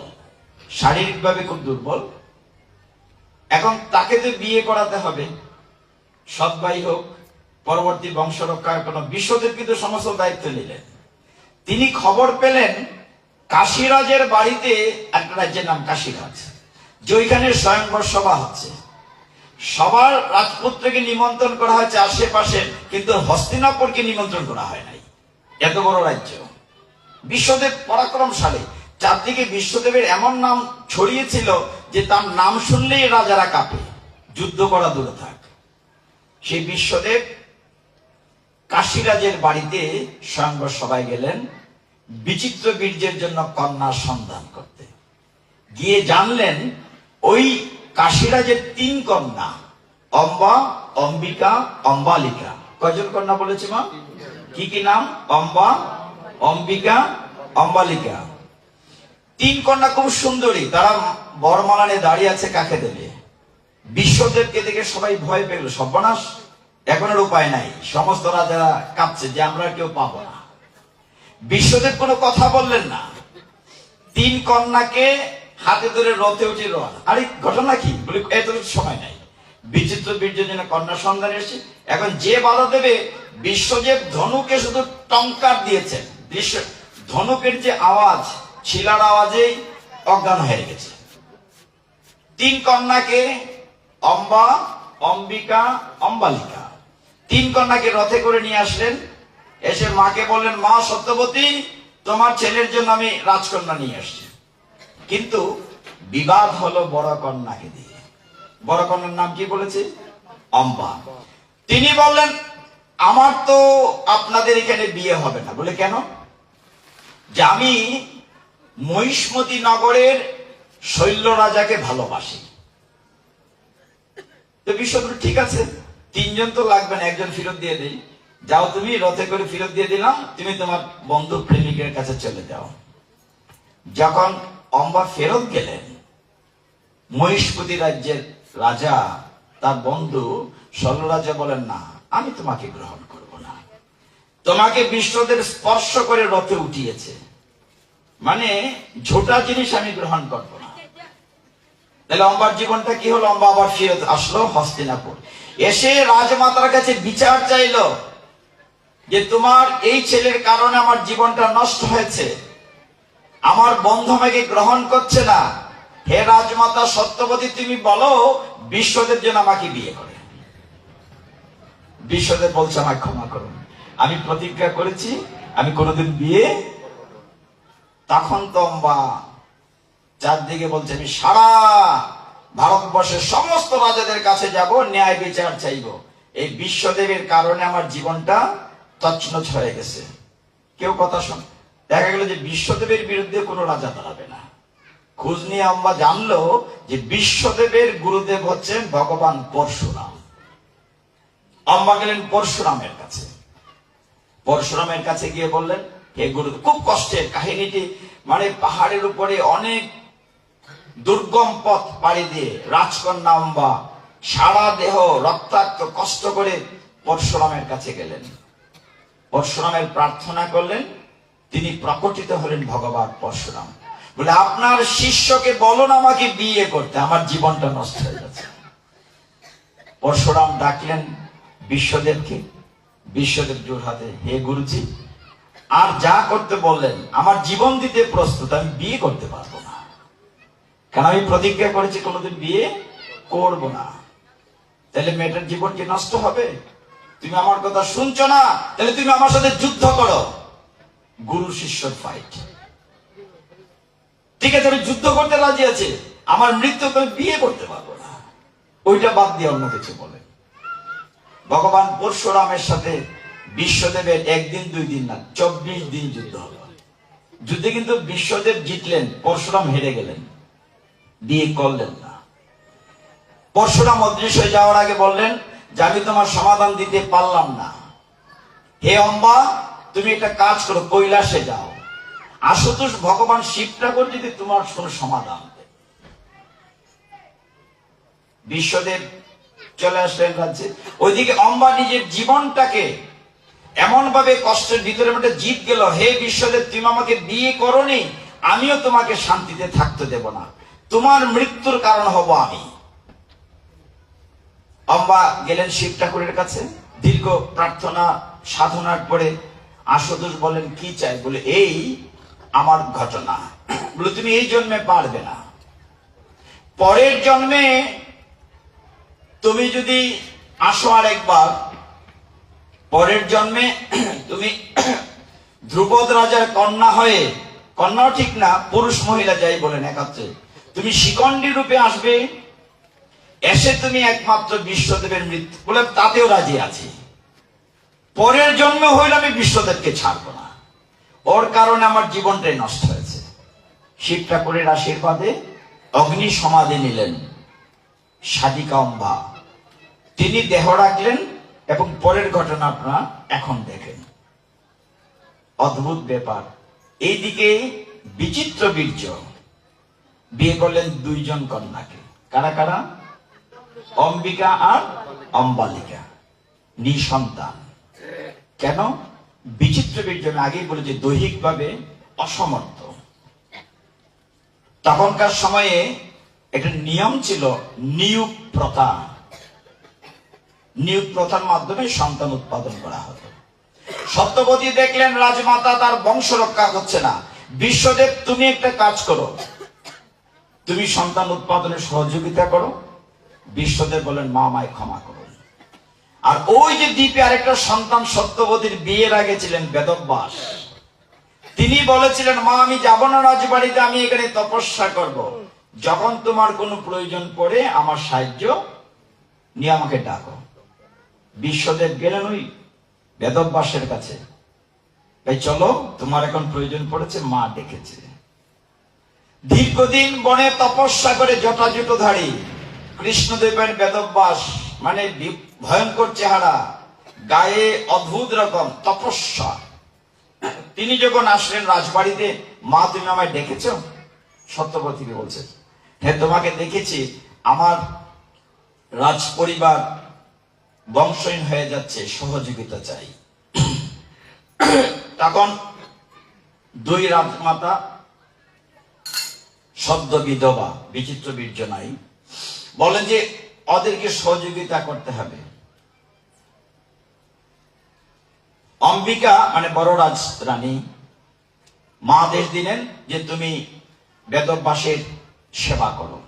শারীরিকভাবে খুব দুর্বল। এখন তাকে তো বিয়ে করাতে হবে, সৎ ভাই হোক, পরবর্তী বংশ রক্ষার কোন। বিশ্বদেব কিন্তু সমস্ত দায়িত্ব নিলেন। তিনি খবর পেলেন কাশীরাজের বাড়িতে, একটা রাজ্যের নাম কাশীরাজ, যে ওইখানে স্বয়ংবর সভা হচ্ছে, সবার রাজপুত্রকে নিমন্ত্রণ করা হয়েছে আশেপাশে, কিন্তু হস্তিনাপুরকে নিমন্ত্রণ করা হয় নাই। এত বড় রাজ্য, বিশ্বদেব পরাক্রমশালী, চারদিকে বিশ্বদেবের এমন নাম ছড়িয়েছিল যে তার নাম শুনলেই রাজারা কাঁপে, যুদ্ধ করা দূরে থাক। সেই বিশ্বদেব কাশীরাজের বাড়িতে স্বয়ংবর সভায় গেলেন বিচিত্র বীর্যের জন্য কন্যা সন্ধান করতে। গিয়ে জানলেন ওই কাশীরাজের 3 কন্যা, অম্বা, অম্বিকা, অম্বালিকা। কয়জন কন্যা বলেছি মা? কি কি নাম? অম্বা, অম্বিকা, অম্বালিকা। 3 কন্যা খুব সুন্দরী, তারা বরমালা নিয়ে দাঁড়িয়ে আছে, কাকে দেবে? বিশ্বদেবকে দেখে সবাই ভয় পেল, সর্বনাশ, এখন আর উপায় নাই। সমস্ত রাজারা কাঁপছে যে আমরা কেউ পাবো না। বিশ্বদেব কোনো কথা বললেন না, 3 কন্যাকে হাতে ধরে রথে উঠে রওনা। আরে ঘটনা কি বলে, এত সময় নাই, বিচিত্র বীর্যের জন্য কন্যা সন্ধান এসেছে। এখন যে বাধা দেবে, বিশ্বদেব ধনুকে শুধু টঙ্কার দিয়েছেন, ধনুকের যে আওয়াজ, শিলার আওয়াজেই অজ্ঞান হয়ে গেছে। 3 কন্যাকে, অম্বা, অম্বিকা, অম্বালিকা, 3 কন্যাকে রথে করে নিয়ে আসলেন। এসে মাকে বললেন, মা সত্যবতী, তোমার ছেলের জন্য আমি রাজকন্যা নিয়ে আসছি। কিন্তু বিবাদ হলো বড় কন্যাকে দিয়ে। বড় কন্যার নাম কি বলেছে? অম্বা। তিনি বললেন, আমার তো আপনাদের এখানে বিয়ে হবে না। বলে কেন? যে আমি মহিষ্মতি নগরের শৈল্য রাজাকে ভালোবাসি। তো বিশ্বদেব ঠিক আছে, 3 জন তো লাগবে না, 1 জন ফেরত দিয়ে দেই। যাও, তুমি রথে করে ফেরত দিয়ে দিলাম, তুমি তোমার বন্ধু প্রেমিকের কাছে চলে যাও। যখন অম্বা ফেরত গেলেন, মহিষ্মতি রাজ্যের রাজা তার বন্ধু শৈল্য রাজা বলেন, না, আমি তোমাকে গ্রহণ করব না। তোমাকে বিশ্বদেব স্পর্শ করে রথে উঠিয়েছে, মানে ঝোটা জিনিস আমি গ্রহণ করব না। তাহলে অম্বার জীবনটা কি হলো? অম্বা আবার ফিরত আসলো হস্তিনাপুর, এসে রাজমাতার কাছে বিচার চাইলো যে তোমার এই ছেলের কারণে আমার জীবনটা নষ্ট হয়েছে, আমার বন্ধু আমাকে গ্রহণ করছে না। হে রাজমাতা সত্যবতী, তুমি বলো বিশ্বদেব যেন আমাকে বিয়ে করে। বিশ্বদেব বলছে, আমাকে ক্ষমা করুন, আমি প্রতিজ্ঞা করেছি আমি কোনোদিন বিয়ে। তখন তো অম্বা চারদিকে বলছে, আমি সারা ভারতবর্ষের সমস্ত রাজাদের কাছে যাব, ন্যায় বিচার চাইব। এই বিশ্বদেবের কারণে আমার জীবনটা তছনছ হয়ে গেছে। কেউ কথা শোন। দেখা গেল যে বিশ্বদেবের বিরুদ্ধে কোনো রাজা দাঁড়াবে না। খোঁজ নিয়ে আমরা জানলো যে বিশ্বদেবের গুরুদেব হচ্ছেন ভগবান পরশুরাম। আমরা গেলেন পরশুরামের কাছে। পরশুরামের কাছে গিয়ে বললেন, হে গুরুদেব, খুব কষ্টের কাহিনীটি, মানে পাহাড়ের উপরে অনেক দুর্গম পথ পাড়ি দিয়ে রাজকন্যা অম্বা সারা দেহ রক্তাক্ত কষ্ট করে পরশুরামের কাছে গেলেন। পরশুরামের প্রার্থনা করলেন, তিনি প্রকটিত হলেন ভগবান পরশুরাম। বলে, আপনার শিষ্যকে বলুন আমাকে বিয়ে করতে, আমার জীবনটা নষ্ট হয়ে যাচ্ছে। পরশুরাম ডাকলেন বিশ্বদেবকে। বিশ্বদেব জোর হাতে, হে গুরুজি, আর যা করতে বললেন, আমার জীবন দিতে প্রস্তুত, আমি বিয়ে করতে পারবো না, কারণ আমি প্রতিজ্ঞা করেছি কোনোদিন বিয়ে করব না। তাহলে মেয়েটার জীবন কি নষ্ট হবে? তুমি আমার কথা শুনছো না, তাহলে তুমি আমার সাথে যুদ্ধ করো। গুরু শিষ্যর ফাইট। ঠিক আছে, আমি যুদ্ধ করতে রাজি আছি, আমার মৃত্যু তো বিয়ে করতে পারবো না। ওইটা বাদ দিয়ে অন্য কিছু বলে। ভগবান পরশুরামের সাথে বিশ্বদেবের 1 দিন 2 দিন না, 24 দিন যুদ্ধ হলো। যুদ্ধে কিন্তু বিশ্বদেব জিতলেন, পরশুরাম হেরে গেলেন, বিয়ে করলেন না। পরশুরাম অদৃশ্য হয়ে যাওয়ার আগে বললেন যে আমি তোমার সমাধান দিতে পারলাম না। হে অম্বা, তুমি একটা কাজ করো, কৈলাসে যাও, আশুতোষ ভগবান শিব ঠাকুর যদি তোমার কোন সমাধান দেয়। বিশ্বদেব চলে আসলেন রাজ্যে। ওইদিকে অম্বা নিজের জীবনটাকে এমন ভাবে কষ্টের ভিতরে মধ্যে জিত গেল, হে বিশ্বদেব, তুমি আমাকে বিয়ে করোনি, আমিও তোমাকে শান্তিতে থাকতে দেব না, তোমার মৃত্যুর কারণ হব আমি। অম্বা গেলেন শিব ঠাকুরের কাছে, দীর্ঘ প্রার্থনা সাধনার পরে আশুতোষ বলেন, কি চাই? বলে, এই আমার ঘটনা। বলে, তুমি এই জন্মে পারবে না, পরের জন্মে তুমি যদি আসো আরেকবার, পরের জন্মে তুমি ধ্রুপদ রাজার কন্যা হয়ে, কন্যাও ঠিক না, পুরুষ মহিলা যাই বলেন একাত্রে, তুমি শিখণ্ডী রূপে আসবে, এসে তুমি একমাত্র বিশ্বদেবের মৃত্যু বলে তাতেও রাজি আছি। পরের জন্মে হইলে আমি বিশ্বদেবকে ছাড়বো না, ওর কারণে আমার জীবনটাই নষ্ট হয়েছে। শিব ঠাকুরের আশীর্বাদে অগ্নি সমাধি নিলেন সাধিকা অম্বা, তিনি দেহ রাখলেন এবং পরের ঘটনা আপনারা এখন দেখেন। অদ্ভুত ব্যাপার। এইদিকে বিচিত্র বীর্য বিয়ে করলেন দুইজন কন্যাকে। কারা কারা? অম্বিকা আর অম্বালিকা, নিঃসন্তান। কেন? বিচিত্র বীর্য, আমি আগেই বলেছি দৈহিকভাবে অসমর্থ। তখনকার সময়ে একটা নিয়ম ছিল নিয়োগ প্রথা। নিয়োগ প্রথার মাধ্যমে সন্তান উৎপাদন করা হতো। সত্যবতী দেখলেন রাজমাতা তার বংশ রক্ষা হচ্ছে না, বিশ্বদেব তুমি একটা কাজ করো, তুমি সন্তান উৎপাদনে সহযোগিতা করো। বিশ্বদেব বলেন মা আমায় ক্ষমা করো। আর ওই যে দ্বীপে আরেকটা সন্তান সত্যবতীর বিয়ের আগে ছিলেন বেদব্যাস, তিনি বলেছিলেন মা আমি যাব না রাজবাড়িতে, আমি এখানে তপস্যা করব, যখন তোমার কোনো প্রয়োজন পড়ে আমার সাহায্য নিয়ে আমাকে ডাকো। বিশ্বদেব গেলেন ওই বেদব্যাসের কাছে, তাই চলো তোমার এখন প্রয়োজন পড়েছে, মা ডেকেছে। দীর্ঘদিন বনে তপস্যা করে জটাজুটোধারী কৃষ্ণদেবের বেদব্যাস, মানে ভয়ঙ্কর চেহারা, গায়ে অদ্ভুত রকম তপস্যা, তিনি যখন আসলেন রাজবাড়িতে, মা তুমি আমায় ডেকেছো? সত্যবতীকে বলছে হ্যাঁ তোমাকে দেখেছি, আমার রাজ পরিবার বংশহীন হয়ে যাচ্ছে, সহযোগিতা চাই। তখন দুই রাজমাতা সদ্য বিধবা, বিচিত্র বীর্য নাই, বলেন যে ওদেরকে সহযোগিতা করতে হবে। অম্বিকা মানে বড় রাজ রানী মা আদেশ দিলেন যে তুমি বেদব্যাসের সেবা করো।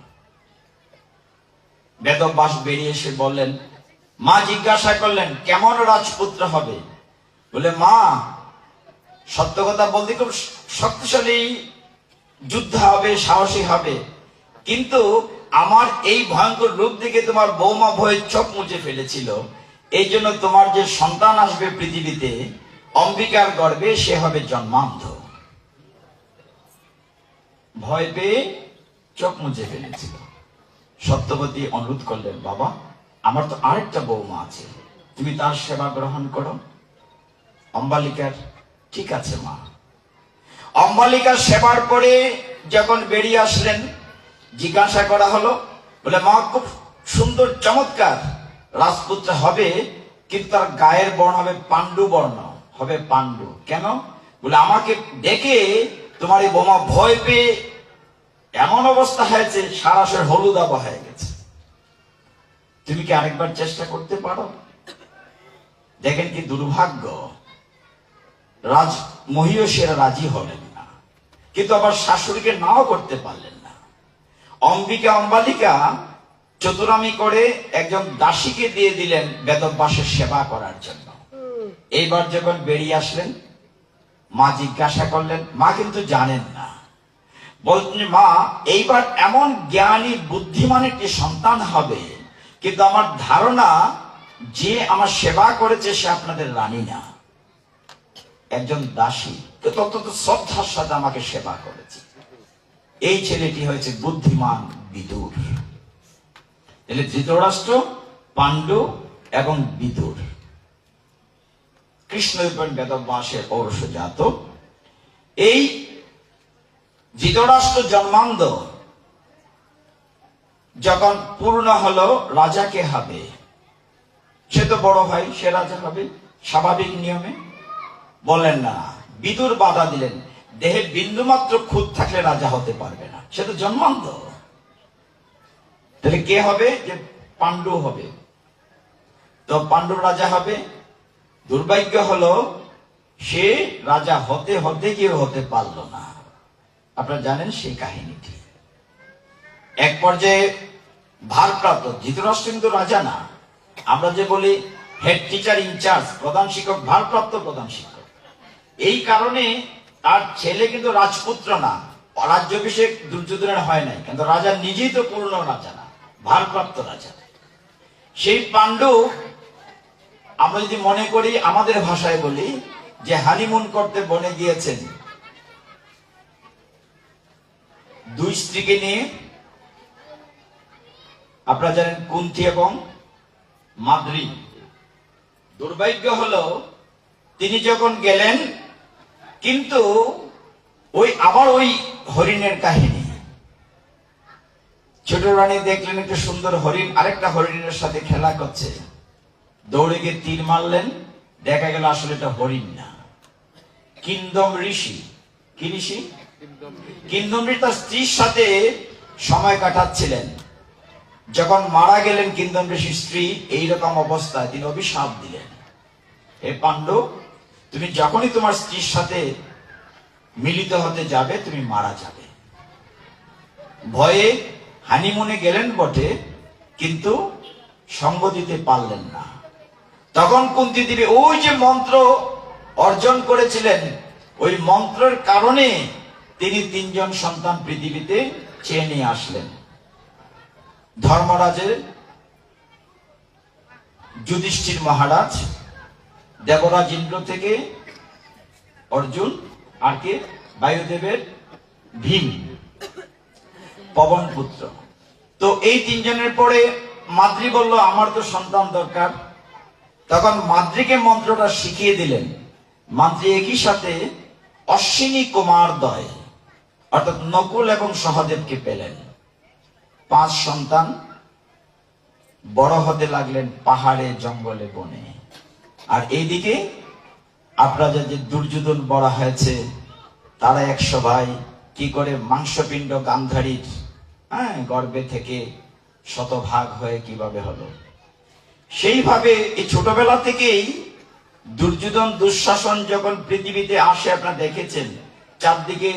বেদব্যাস বেরিয়ে এসে বললেন, মা জিজ্ঞাসা করলেন কেমন রাজপুত্র হবে? বলে মা সত্য কথা বলতে খুব শক্তিশালী যোদ্ধা হবে, সাহসী হবে, কিন্তু আমার এই ভয়ঙ্কর রূপ দেখে তোমার বৌমা ভয়ে চোখ মুছে ফেলেছিল, এই জন্য তোমার যে সন্তান আসবে পৃথিবীতে অম্বিকার গর্ভে, সে হবে জন্মান্ধ। ভয় পেয়ে চোখ মুছে ফেলেছিল। সত্যবতী অনুরোধ করলেন বাবা আমার তো আরেকটা বৌমা আছে, তুমি তার সেবা গ্রহণ করো। অম্বালিকার ঠিক আছে মা। অম্বালিকার সেবার পরে যখন বেরিয়ে আসলেন, জিজ্ঞাসা করা হলো, বলে মা খুব সুন্দর চমৎকার রাজপুত্র হবে, কিন্তু তার গায়ের বর্ণ হবে পাণ্ডু বর্ণ, হবে পাণ্ডু। কেন? বলে আমাকে দেখে তোমার এই বোমা ভয় পেয়ে এমন অবস্থা হয়েছে, সারা শরীর হলুদ আবা হয়ে গেছে। তুমি কি আরেকবার চেষ্টা করতে পারো? দেখেন কি দুর্ভাগ্য, রাজ মহিষীরা রাজি হলেন না, কিন্তু আবার শাশুড়িকে নাও করতে পারলেন না। অম্বিকা অম্বালিকা চতুরামি করে একজন দাসীকে দিয়ে দিলেন বেদব্যাসের সেবা করার জন্য। এইবার যখন বেরিয়ে আসলেন, মা জিজ্ঞাসা করলেন, মা কিন্তু জানেন না, বলছেন মা এইবার এমন জ্ঞানী বুদ্ধিমান একটি সন্তান হবে, কিন্তু আমার ধারণা যে আমার সেবা করেছে সে আপনাদের রানী না, একজন দাসী, অত্যন্ত শ্রদ্ধার সাথে আমাকে সেবা করেছে। এই ছেলেটি হয়েছে বুদ্ধিমান বিদুর। তাহলে ধৃতরাষ্ট্র, পাণ্ডু এবং বিদুর কৃষ্ণদেবের বেদব্যাসের ঔরসজাত। এই ধৃতরাষ্ট্র জন্মান্ধ যখন পূর্ণ হলো, রাজাকে হবে, সে তো বড় ভাই, সে রাজা হবে স্বাভাবিক নিয়মে। বলেন না, বিদুর বাধা দিলেন, দেহে বিন্দুমাত্র খুঁত থাকলে রাজা হতে পারবে না, সে তো জন্মান্ধ। তাহলে কে হবে? যে পাণ্ডু হবে, তো পাণ্ডু রাজা হবে। দুর্ভাগ্য হলো সে রাজা হতে হতে গিয়ে হতে পারল না। আপনারা জানেন সেই কাহিনীটি। এক পর্যায়ে ভারপ্রাপ্ত, ধৃতরাষ্ট্র কিন্তু রাজা না, আমরা যে বলি হেড টিচার ইনচার্জ, প্রধান শিক্ষক, ভারপ্রাপ্ত প্রধান শিক্ষক। এই কারণে তার ছেলে কিন্তু রাজপুত্র না, রাজ্যাভিষেক দুর্যোধনের হয় নাই, কিন্তু রাজা নিজেই তো পূর্ণ রাজা না, ভারপ্রাপ্ত রাজা। সেই পাণ্ডু, আমরা যদি মনে করি, আমাদের ভাষায় বলি যে হানিমুন করতে বনে গিয়েছেন দুই স্ত্রীকে নিয়ে। আপনারা জানেন কুন্তি এবং মাদ্রি। দুর্ভাগ্য হলো তিনি যখন গেলেন, কিন্তু আবার ওই হরিণের কাহিনী। ছোট রানী দেখলেন একটা সুন্দর হরিণ আরেকটা হরিণের সাথে খেলা করছে, দৌড়ে গিয়ে তীর মারলেন, দেখা গেল আসলে এটা হরিণ না, কিন্দম ঋষি। কি ঋষি? কিন্দম ঋষি তার স্ত্রীর সাথে সময় কাটাচ্ছিলেন। যখন মারা গেলেন কিন্দম ঋষির স্ত্রী, এইরকম অবস্থায় তিনি অভিশাপ দিলেন, হে পাণ্ডু, তুমি যখনই তোমার স্ত্রীর সাথে মিলিত হতে যাবে তুমি মারা যাবে। ভয়ে হানিমুনে গেলেন বটে, কিন্তু সঙ্গ দিতে পারলেন না। তখন কুন্তী দেবী ওই যে মন্ত্র অর্জন করেছিলেন, ওই মন্ত্রের কারণে তিনি 3 জন সন্তান পৃথিবীতে চেয়ে নিয়ে আসলেন। ধর্মরাজের যুধিষ্ঠির মহারাজ, দেবরাজ ইন্দ্র থেকে অর্জুন, আর কে? বায়ুদেবের ভীম, পবন পুত্র। তো এই 3 জনের পরে মাদ্রি বলল আমার তো সন্তান দরকার। তখন মাদ্রিকে মন্ত্রটা শিখিয়ে দিলেন। মাদ্রি একই সাথে অশ্বিনী কুমার দ্বয় অর্থাৎ নকুল এবং সহদেবকে পেলেন। 5 সন্তান বড় হতে লাগলেন পাহাড়ে, জঙ্গলে, বনে। আর এইদিকে আপনারা যে দুর্যোধন বড় হয়েছে, তারা 100 ভাই কি করে মাংসপিণ্ড গান্ধারীর গর্ভে থেকে শতভাগ হয়ে কিভাবে হলো। সেইভাবে এই ছোটবেলা থেকেই দুর্যোধন দুঃশাসন যখন পৃথিবীতে আসে, আপনারা দেখেছেন চারদিকে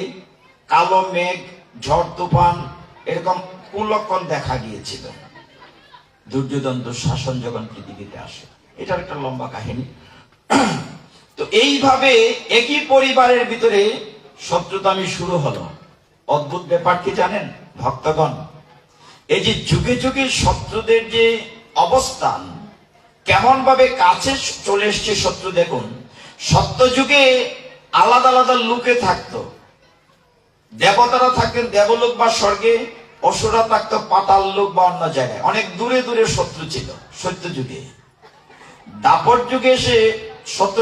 কালো মেঘ, ঝড় তুফান, এরকম কুলক্ষণ দেখা গিয়েছিল দুর্যোধন দুঃশাসন যখন পৃথিবীতে আসে। এটার একটা লম্বা কাহিনী। তো এইভাবে একই পরিবারের ভিতরে শত্রুতামি শুরু হলো। অদ্ভুত ব্যাপার কি জানেন ভক্তগণ, এই যে যুগে যুগে শত্রুদের যে অবস্থান, কেমন ভাবে কাছে চলে এসছে শত্রু। দেখুন, সত্য যুগে আলাদা আলাদা লোকে থাকতো। দেবতারা থাকতেন দেবলোক বা স্বর্গে, অসুরা থাকতো পাতাল লোক বা অন্য জায়গায়, অনেক দূরে দূরে শত্রু ছিল সত্য যুগে। দাপর যুগে এসে শত্রু,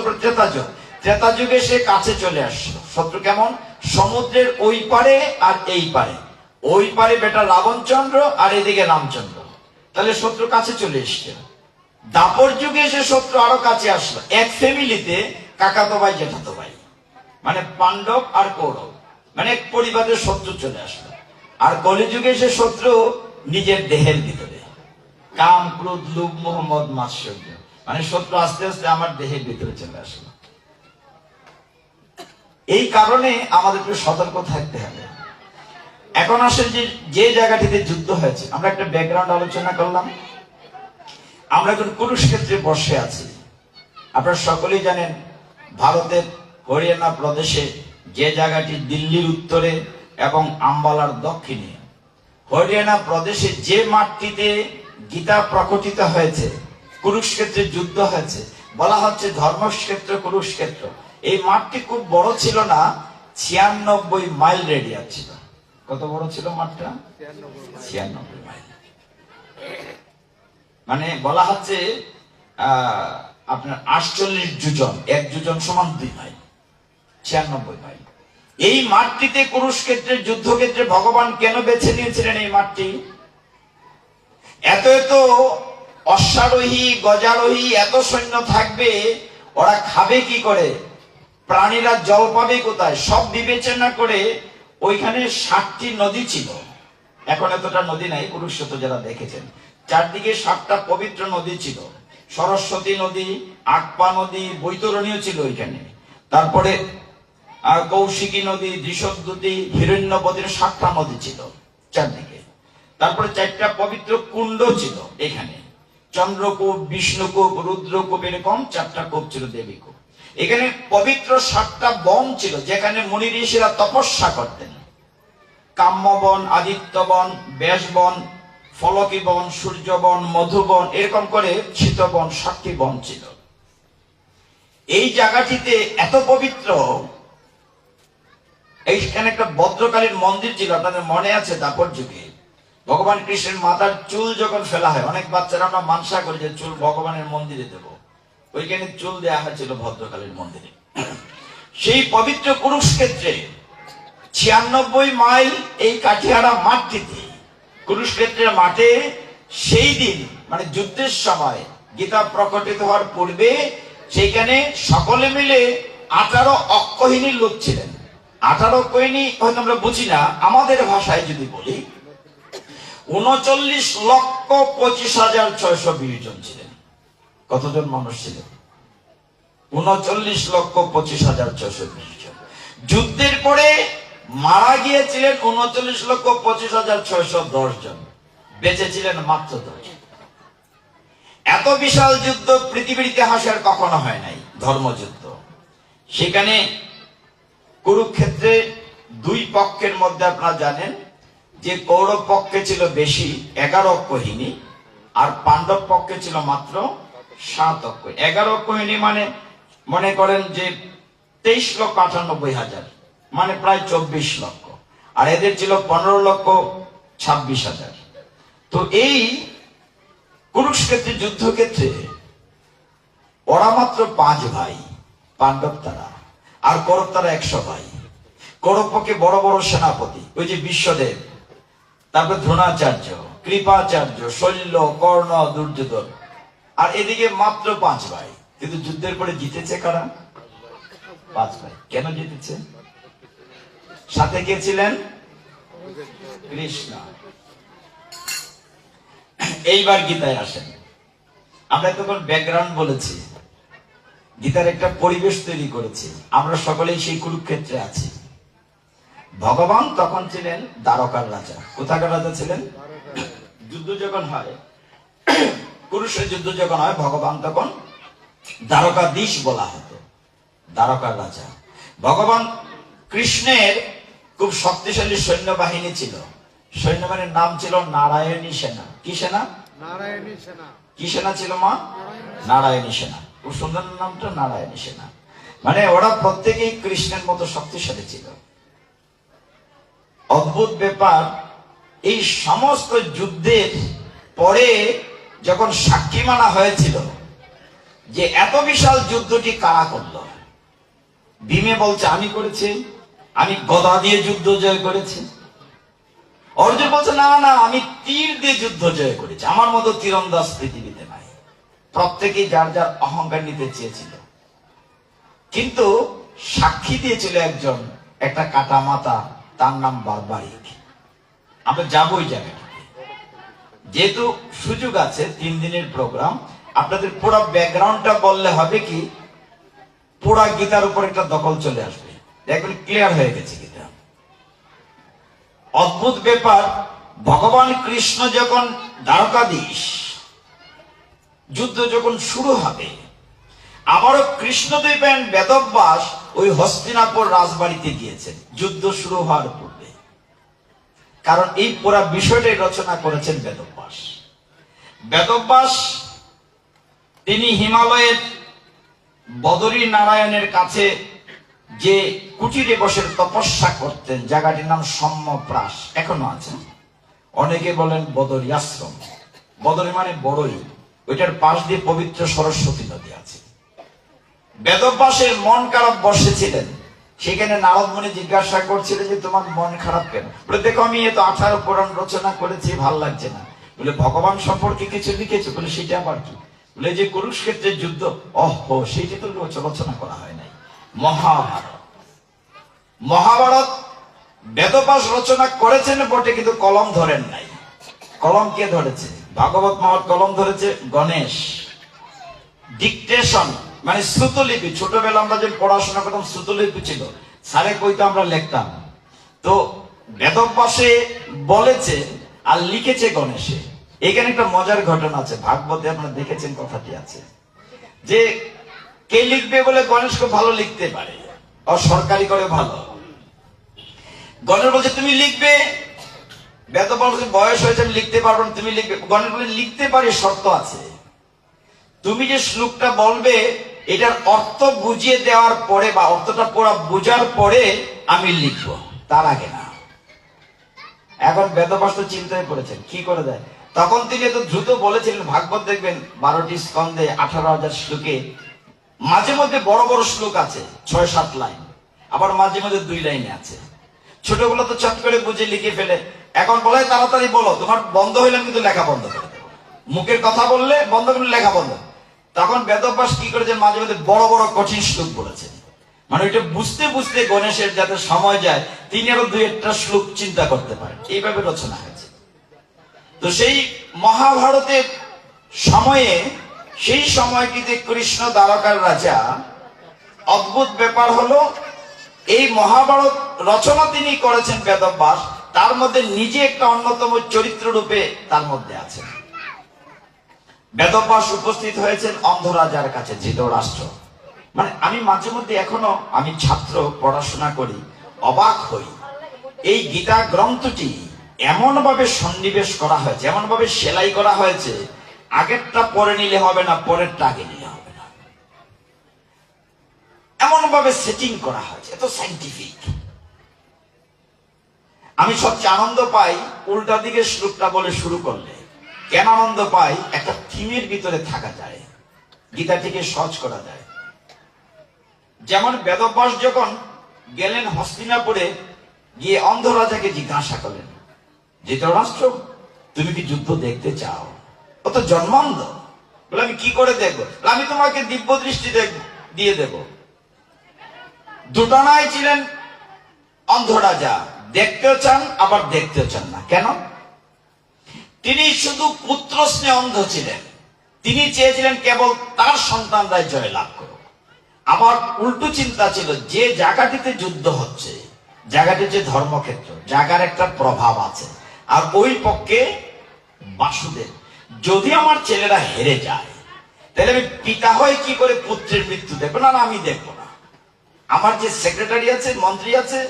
ত্রেতা যুগে সে কাছে চলে আসলো। শত্রু কেমন? সমুদ্রের ওই পারে আর এই পারে। ওই পারে বেটা রাবণচন্দ্র আর এদিকে রামচন্দ্র, তাহলে শত্রু কাছে চলে এসছে। দাপর যুগে এসে শত্রু আরো কাছে আসলো, এক ফ্যামিলিতে কাকাতো ভাই জেঠাতো ভাই, মানে পাণ্ডব আর কৌরব, মানে এক পরিবারের শত্রু চলে আসলো। আর কলিযুগে এসে শত্রু নিজের দেহের ভিতরে, কাম, ক্রোধ, লোভ, মোহ, মদ, মাৎসর্য, মানে শত্রু আস্তে আস্তে আমার দেহের ভিতরে চলে আসলো। এই কারণে আমাদের একটু সতর্ক থাকতে হবে। এখন আসেন যে জায়গাটিতে যুদ্ধ হয়েছে, আমরা একটা ব্যাকগ্রাউন্ড আলোচনা করলাম। আমরা এখন কুরুক্ষেত্রে বসে আছি। আপনারা সকলেই জানেন ভারতের হরিয়ানা প্রদেশে যে জায়গাটি দিল্লির উত্তরে এবং আম্বালার দক্ষিণে, হরিয়ানা প্রদেশে যে মাঠটিতে গীতা প্রকটিত হয়েছে, কুরুক্ষেত্রে যুদ্ধ হয়েছে, বলা হচ্ছে ধর্মক্ষেত্র কুরুক্ষেত্র। এই মাঠটি খুব বড় ছিল না, 96 মাইল রেডিয়াস ছিল। কত বড় ছিল মাঠটা? 96 মাইল। মানে বলা হচ্ছে আপনার 48 যোজন, 1 যোজন সমান 2 মাইল, 96 মাইল। এই মাঠটিতে কুরুক্ষেত্রের যুদ্ধক্ষেত্রে ভগবান কেন বেছে নিয়েছিলেন এই মাঠটি? এত এত অশ্বারোহী, গজারোহী, এত সৈন্য থাকবে, ওরা খাবে কি করে, প্রাণীরা জল পাবে কোথায়, সব বিবেচনা করে ওইখানে 60টি নদী ছিল। এখন এতটা নদী নাই, কুরুক্ষেত্র যারা দেখেছেন, চারদিকে 7টা পবিত্র নদী ছিল। সরস্বতী নদী, আকপা নদী, বৈতরণীও ছিল ওইখানে। তারপরে কৌশিকী নদী, দ্বিশদ্যুতি, হিরণ্যবতীর 7টা নদী ছিল চারদিকে। তারপরে 4টা পবিত্র কুণ্ড ছিল এখানে, চন্দ্রকূপ, বিষ্ণুকূপ, রুদ্রকূপ, এরকম 4টা কূপ ছিল, দেবীকূপ। এখানে পবিত্র 7টা বন ছিল যেখানে মুনি ঋষিরা তপস্যা করতেন। কাম্যবন, আদিত্যবন, ব্যাসবন, ফলকী বন, সূর্যবন, মধুবন, এরকম করে শীতবন, 7টি বন ছিল। এই জায়গাটিতে এত পবিত্র, এইখানে একটা ভদ্রকালীর মন্দির ছিল, আপনাদের মনে আছে দাপর যুগে ভগবান কৃষ্ণের মাথার চুল যখন ফেলা হয়, অনেক বাচ্চারা আমরা মানসা করি যে চুল ভগবানের মন্দিরে দেব, ওইখানে চুল দেয়া হয়েছিল ভদ্রকালীর মন্দিরে। সেই পবিত্র কুরুক্ষেত্রে 96 মাইল এই কাঠিয়াড়া মাঠটিতে, কুরুক্ষেত্রের মাঠে সেই দিন মানে যুদ্ধের সময় গীতা প্রকটিত হওয়ার পূর্বে সেইখানে সকলে মিলে 18 অক্ষহিনী লোক ছিলেন। 18 অক্ষহিনী হয়তো আমরা বুঝি না, আমাদের ভাষায় যদি বলি 39,25,620 জন ছিলেন। কতজন মানুষ ছিলেন? 39,25,620 জন। যুদ্ধের পরে মারা গিয়েছিলেন 39,25,610 জন, বেঁচে ছিলেন মাত্র 10 জন। এত বিশাল যুদ্ধ পৃথিবীর ইতিহাসে আর কখনো হয় নাই, ধর্মযুদ্ধ। সেখানে কুরুক্ষেত্রে 2 পক্ষের মধ্যে আপনারা জানেন যে কৌরব পক্ষে ছিল বেশি 11 অক্ষহিনী, আর পাণ্ডব পক্ষে ছিল মাত্র 7 অক্ষ। 11 অক্ষহিনী মানে মনে করেন যে 23,98,000, মানে প্রায় 24 লক্ষ, আর এদের ছিল 15,26,000। তো এই কুরুক্ষেত্রের যুদ্ধক্ষেত্রে ওরা মাত্র 5 ভাই, পাণ্ডব তারা, আর কৌরব তারা 100 ভাই। কৌরব পক্ষে বড় বড় সেনাপতি, ওই যে বিশ্বদেব, তারপর দ্রোণাচার্য, কৃপাচার্য, শল্য, কর্ণ, দুর্যোধন, আর এদিকে মাত্র 5 ভাই। কিন্তু যুদ্ধের পরে জিতেছে কারা? 5 ভাই। কেন জিতেছে? সাথে কে ছিলেন? কৃষ্ণ। এইবার গীতায় আসেন। আমরা তখন ব্যাকগ্রাউন্ড বলেছি, গীতার একটা পরিবেশ তৈরি করেছি। আমরা সকলেই সেই কুরুক্ষেত্রে আছি। ভগবান তখন ছিলেন দ্বারকার রাজা। কোথাকার রাজা ছিলেন? যুদ্ধ যখন হয়, কুরুক্ষেত্রের যুদ্ধ যখন হয়, ভগবান তখন দ্বারকাধীশ বলা হতো, দ্বারকার রাজা। ভগবান কৃষ্ণের খুব শক্তিশালী সৈন্যবাহিনী ছিল। সৈন্যবাহিনীর নাম ছিল নারায়ণী সেনা। কি সেনা? নারায়ণী সেনা। কি সেনা ছিল মা? নারায়ণী সেনা। খুব সুন্দর নামটা, নারায়ণী সেনা। মানে ওরা প্রত্যেকেই কৃষ্ণের মতো শক্তিশালী ছিল। অদ্ভুত ব্যাপার, এই সমস্ত যুদ্ধের পরে যখন সাক্ষী মানা হয়েছিল যে এত বিশাল যুদ্ধটি কারা করল, ভীমে বলছে আমি করেছি, আমি গদা দিয়ে যুদ্ধ জয় করেছি। অর্জুন বলছে না না, আমি তীর দিয়ে যুদ্ধ জয় করেছি, আমার মতো তীরন্দাজ পৃথিবীতে নাই। প্রত্যেকেই যার যার অহংকার নিতে চেয়েছিল, কিন্তু সাক্ষী দিয়েছিল একজন, একটা কাটা মাতা, তার নাম বারবারিক। আমরা যাবো ওই জায়গাটাতে, যেহেতু সুযোগ আছে, 3 দিনের প্রোগ্রাম। আপনাদের পুরো ব্যাকগ্রাউন্ডটা বললে হবে কি, পুরা গীতার উপর একটা দখল চলে আসবে, দেখবেন ক্লিয়ার হয়ে গেছে গীতা। অদ্ভুত ব্যাপার, ভগবান কৃষ্ণ যখন দ্বারকাধীশ, যুদ্ধ যখন শুরু হবে, আবারও কৃষ্ণদেবেন বেদব্যাস ওই হস্তিনাপুর রাজবাড়িতে গিয়েছেন যুদ্ধ শুরু হওয়ার পূর্বে। কারণ এই পুরা বিষয়টাই রচনা করেছেন বেদব্যাস। বেদব্যাস তিনি হিমালয়ের বদরী নারায়ণের কাছে যে কুটিরে বসে তপস্যা করতেন, জায়গাটির নাম সম্যপ্রাস, এখনো আছে। অনেকে বলেন বদরী আশ্রম। বদরী মানে বড়ই, ওইটার পাশ দিয়ে পবিত্র সরস্বতী নদী আছে। বেদব্যাসের মন খারাপ বসেছিলেন, সেখানে নারদ মুনি জিজ্ঞাসা করছিলেন যে তোমার মন খারাপ কেন? বলে দেখো আমি এত 18 পুরাণ রচনা করেছি, ভাল লাগছে না। বলে ভগবান সম্পর্কে কিছু লিখেছো? বলে সেটা আবার কি? বলে যে কুরুক্ষেত্রের যুদ্ধ। ওহো, সেইটা তো রচনা করা হয় নাই। মহাভারত, মহাভারত বেদব্যাস রচনা করেছেন বটে, কিন্তু কলম ধরেন নাই। কলম কে ধরেছে? ভাগবত মহৎ কলম ধরেছে গণেশ। ডিকটেশন মানে শ্রুতলিপি, ছোটবেলা আমরা যে পড়াশোনা করতাম শ্রুতলিপি ছিল, স্যারে কইতো আমরা লিখতাম। তো বেদব্যাসে বলেছে আর লিখেছে গণেশে। এখানে একটা মজার ঘটনা আছে, ভাগবতে আপনারা দেখেছেন কথাটি আছে, যে কে লিখবে বলে গণেশ খুব ভালো লিখতে পারে, ও সরকারি করে ভালো। গণেশ বলছে তুমি লিখবে, বেদব্যাস বয়স হয়েছে আমি লিখতে পারবো না, তুমি লিখবে। গণেশ বলে লিখতে পারি, শর্ত আছে, তুমি যে শ্লোকটা বলবে এটার অর্থ বুঝিয়ে দেওয়ার পরে বা অর্থটা পুরো বোঝার পরে আমি লিখবো, তার আগে না। এখন বেদব্যাস তো চিন্তায় পড়েছেন কি করে দেয়। তখন তিনি এত দ্রুত বলেছিলেন, ভাগবত দেখবেন 12টি স্কন্ধে 18,000 শ্লোকে মাঝে মধ্যে বড় বড় শ্লোক আছে 6-7 লাইন, আবার মাঝে মধ্যে 2 লাইনে আছে। ছোটগুলো তো চট করে বুঝে লিখে ফেলে। এখন বলে তাড়াতাড়ি বলো, তোমার বন্ধ হইলাম কিন্তু লেখা বন্ধ করে দেবো, মুখের কথা বললে বন্ধ করলে লেখা বন্ধ। তখন বেদব্যাস কি করেছেন, মাঝে মধ্যে বড় বড় কঠিন শ্লোক বলেছেন, মানে ওইটা বুঝতে বুঝতে গণেশের যাতে সময় যায়, তিনি আরো 2-1টা শ্লোক চিন্তা করতে পারেন, এইভাবে রচনা হয়েছে। তো সেই মহাভারতের সময়ে, সেই সময়টিতে কৃষ্ণ দ্বারকার রাজা, অদ্ভুত ব্যাপার হলো এই মহাভারত রচনা তিনি করেছেন বেদব্যাস, তার মধ্যে নিজে একটা অন্যতম চরিত্র রূপে তার মধ্যে আছেন। বেদব্যাস উপস্থিত হয়েছেন অন্ধ রাজার কাছে, ধৃতরাষ্ট্র। মানে আমি মাঝে মধ্যে এখনো, আমি ছাত্র, পড়াশোনা করি, অবাক হই, এই গীতা গ্রন্থটি এমন ভাবে সন্নিবেশ করা হয়েছে, এমন ভাবে সেলাই করা হয়েছে, আগেরটা পরে নিলে হবে না, পরেরটা আগে নিলে হবে না, এমন ভাবে সেটিং করা হয়েছে, এত সাইন্টিফিক। আমি সবচেয়ে আনন্দ পাই উল্টা দিকে শ্লোকটা বলে শুরু করলে। কেন আনন্দ পাই? একটা থিমের ভিতরে থাকা যায়, গীতাটিকে সহজ করা যায়। যেমন বেদব্যাস যখন গেলেন হস্তিনাপুরে, গিয়ে অন্ধ রাজাকে জিজ্ঞাসা করলেন, ধৃতরাষ্ট্র তুমি কি যুদ্ধ দেখতে চাও? ও তো জন্মান্ধ। বলে আমি কি করে দেখবো? আমি তোমাকে দিব্য দৃষ্টি দিয়ে দেব। দুটানায় ছিলেন অন্ধ রাজা, দেখতেও চান আবার দেখতেও চান না। কেন? তিনি শুধু পুত্র স্নেহে অন্ধ ছিলেন, তিনি চেয়েছিলেন কেবল তার সন্তানরাই জয় লাভ করুক। আবার উল্টো চিন্তা ছিল, যে জায়গাটিতে যুদ্ধ হচ্ছে, জায়গাটি যে ধর্মক্ষেত্র, জায়গার একটা প্রভাব আছে, আর ওই পক্ষে বাসুদেব, যদি আমার ছেলেরা হেরে যায় তাহলে আমি পিতা হয়ে কি করে পুত্রের মৃত্যু দেখবো? না, আমি দেখবো না। আমার যে সেক্রেটারি আছে, মন্ত্রী আছে,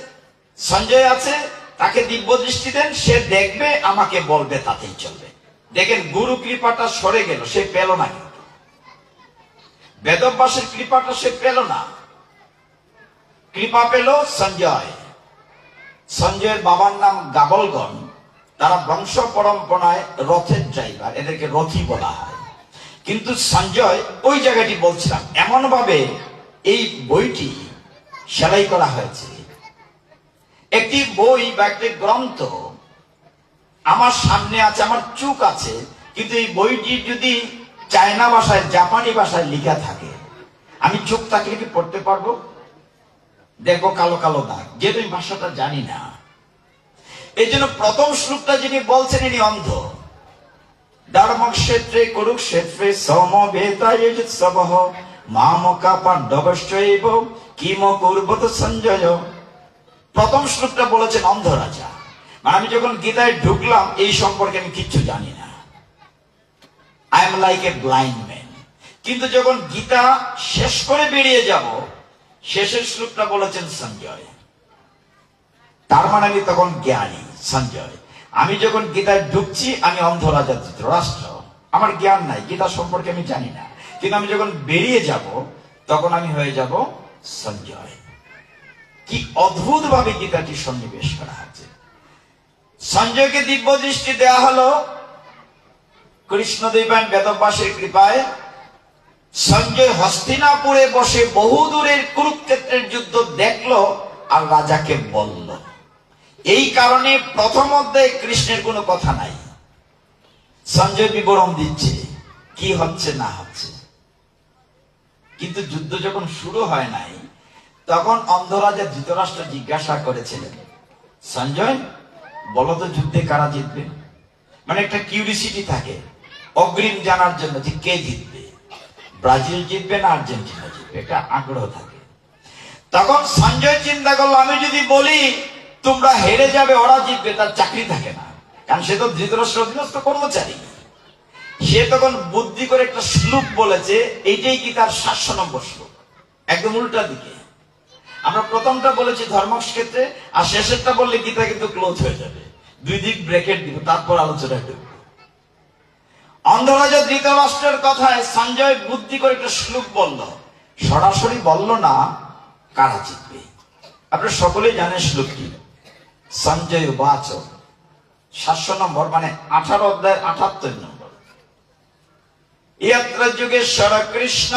সঞ্জয় আছে, তাকে দিব্য দৃষ্টি দেন, সে দেখবে, আমাকে বলবে, তাতেই চলবে। দেখেন গুরু কৃপাটা সরে গেল, সে পেল না, কিন্তু বেদব্যাসের কৃপাটা সে পেল না। কৃপা পেল সঞ্জয়। সঞ্জয়ের বাবার নাম গাবলগণ, তারা বংশ পরম্পরায় রথের ড্রাইভার, এদেরকে রথী বলা হয়। কিন্তু সঞ্জয়, ওই জায়গাটি বলছিলাম, এমন ভাবে এই বইটি সেলাই করা হয়েছে। একটি বই বা একটি গ্রন্থ আমার সামনে আছে, আমার চোখ আছে, কিন্তু এই বইটি যদি চায়না ভাষায়, জাপানি ভাষায় লেখা থাকে, আমি চোখ তাকিয়ে কি পড়তে পারবো? দেখবো কালো কালো দাগ, যেহেতু আমি ভাষাটা জানি না। এই জন্য প্রথম শ্লোকটা যিনি বলছেন, ইনি অন্ধ। ধর্মক্ষেত্রে কুরুক্ষেত্রে সমবেতায়োৎসবঃ মামকা পাণ্ডবশ্চৈব কিম কুর্বত সঞ্জয়। প্রথম শ্লোকটা বলেছেন অন্ধ রাজা। মানে আমি যখন গীতায় ঢুকলাম, এই সম্পর্কে আমি কিচ্ছু জানি না, I am like a blind man. কিন্তু যখন গীতা শেষ করে বেরিয়ে যাব, শেষের শ্লোকটা বলেছেন সঞ্জয়, তার মানে আমি তখন জ্ঞানী সঞ্জয়। আমি যখন গীতায় ঢুকছি, আমি অন্ধ রাজা ধৃতরাষ্ট্র, আমার জ্ঞান নাই, গীতা সম্পর্কে আমি জানি না, কিন্তু আমি যখন বেরিয়ে যাব, তখন আমি হয়ে যাব সঞ্জয়। কি অদ্ভুত ভাবে গীতাটি সন্নিবেশ করা আছে। সঞ্জয়কে দিব্য দৃষ্টি দেওয়া হলো কৃষ্ণদেবায়ন বেদব্যাসের কৃপায়। সঞ্জয় হস্তিনাপুরে বসে বহু দূরের কুরুক্ষেত্রের যুদ্ধ দেখলো আর রাজাকে বলল। এই কারণে প্রথম অধ্যায়ে কৃষ্ণের কোনো কথা নাই, সঞ্জয় বিবরণ দিচ্ছে কি হচ্ছে না হচ্ছে। কিন্তু যুদ্ধ যখন শুরু হয় নাই, তখন অন্ধ রাজা ধৃতরাষ্ট্র জিজ্ঞাসা করেছিলেন, সঞ্জয় বলো তো যুদ্ধে কারা জিতবে? মানে একটা কিউরিসিটি থাকে অগ্রিম জানার জন্য যে কে জিতবে, ব্রাজিল জিতবে না আর্জেন্টিনা জিতবে, একটা আগ্রহ থাকে। তখন সঞ্জয় চিন্তা করলো, আমি যদি বলি তোমরা হেরে যাবে, ওরা জিতবে, তার চাকরি থাকে না, কারণ সে তো ধৃতরাষ্ট্রের অধীনস্থ কর্মচারী। সে তখন বুদ্ধি করে একটা শ্লোক বলেছে, এইটাই কি তার 700 নম্বর শ্লোক, একদম উল্টা দিকে। আমরা প্রথমটা বলেছি ধর্মক্ষেত্রে, আর শেষেরটা বললে গীতা কিন্তু ক্লোজ হয়ে যাবে, দুই দিক ব্রেকেট দিব, তারপর আলোচনা করব। অন্ধরাজা ধৃতরাষ্ট্রের কথায় সঞ্জয় বুদ্ধি করে একটা শ্লোক বলল, সরাসরি বলল না, কারা জিতবে। আপনারা সকলেই জানেন শ্লোকটি, সঞ্জয় বাচ 700 নম্বর, মানে 18 অধ্যায় 78 নম্বর। ইয়ত্র যুগেশ্বর কৃষ্ণ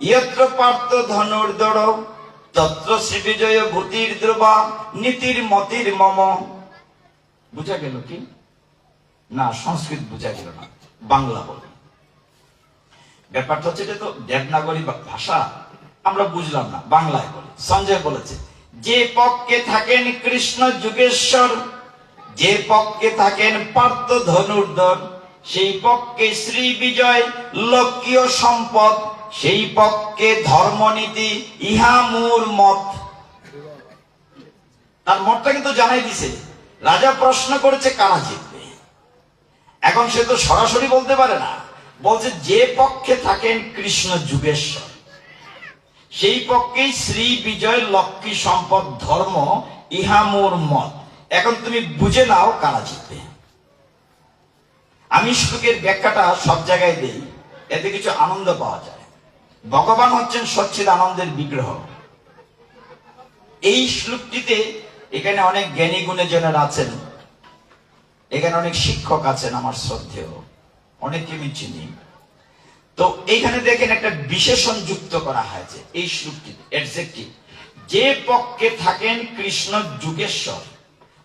ইয়ত্র পার্থ ধনুর্ধর তত্র শ্রী বিজয় ভূতির ধ্রুবা নীতির মতির মম। বুঝা গেল কি না? সংস্কৃত বুঝা গেল না, বাংলা বলি। ব্যাপারটা হচ্ছে এটা তো দেবনাগরী ভাষা, আমরা বুঝলাম না, বাংলায় বলি। সঞ্জয় বলেছে, যে পক্ষে থাকেন কৃষ্ণ যুগেশ্বর, যে পক্ষে থাকেন পার্থ ধনুর্ধর, সেই পক্ষে শ্রী বিজয় লক্ষ্মীয় সম্পদ, সেই পক্ষে ধর্মনীতি ইহা মোর মত। তার মতটা কিন্তু জানাই দিছে। রাজা প্রশ্ন করেছে কারা জিতবে। এখন সে তো সরাসরি বলতে পারে না, বলছে যে পক্ষে থাকেন কৃষ্ণ যুগেশ্বর, সেই পক্ষেই শ্রী বিজয় লক্ষ্মী সম্পদ ধর্ম ইহা মোর মত। এখন তুমি বুঝে নাও কারা জিতবে। আমি শ্লোকের ব্যাখ্যাটা সব জায়গায় দেই, এতে কিছু আনন্দ পাওয়া যায়। ভগবান হচ্ছেন সচ্চিদ আনন্দের বিগ্রহ। এই শ্লোকটিতে এখানে অনেক জ্ঞানী গুণীজনেরা আছেন, এখানে অনেক শিক্ষক আছেন আমার শ্রদ্ধেয়, অনেককে আমি চিনি। তো এইখানে দেখেন একটা বিশেষণ যুক্ত করা হয়েছে এই শ্লোকটিতে, অ্যাডজেক্টিভ, যে পক্ষে থাকেন কৃষ্ণ যুগেশ্বর।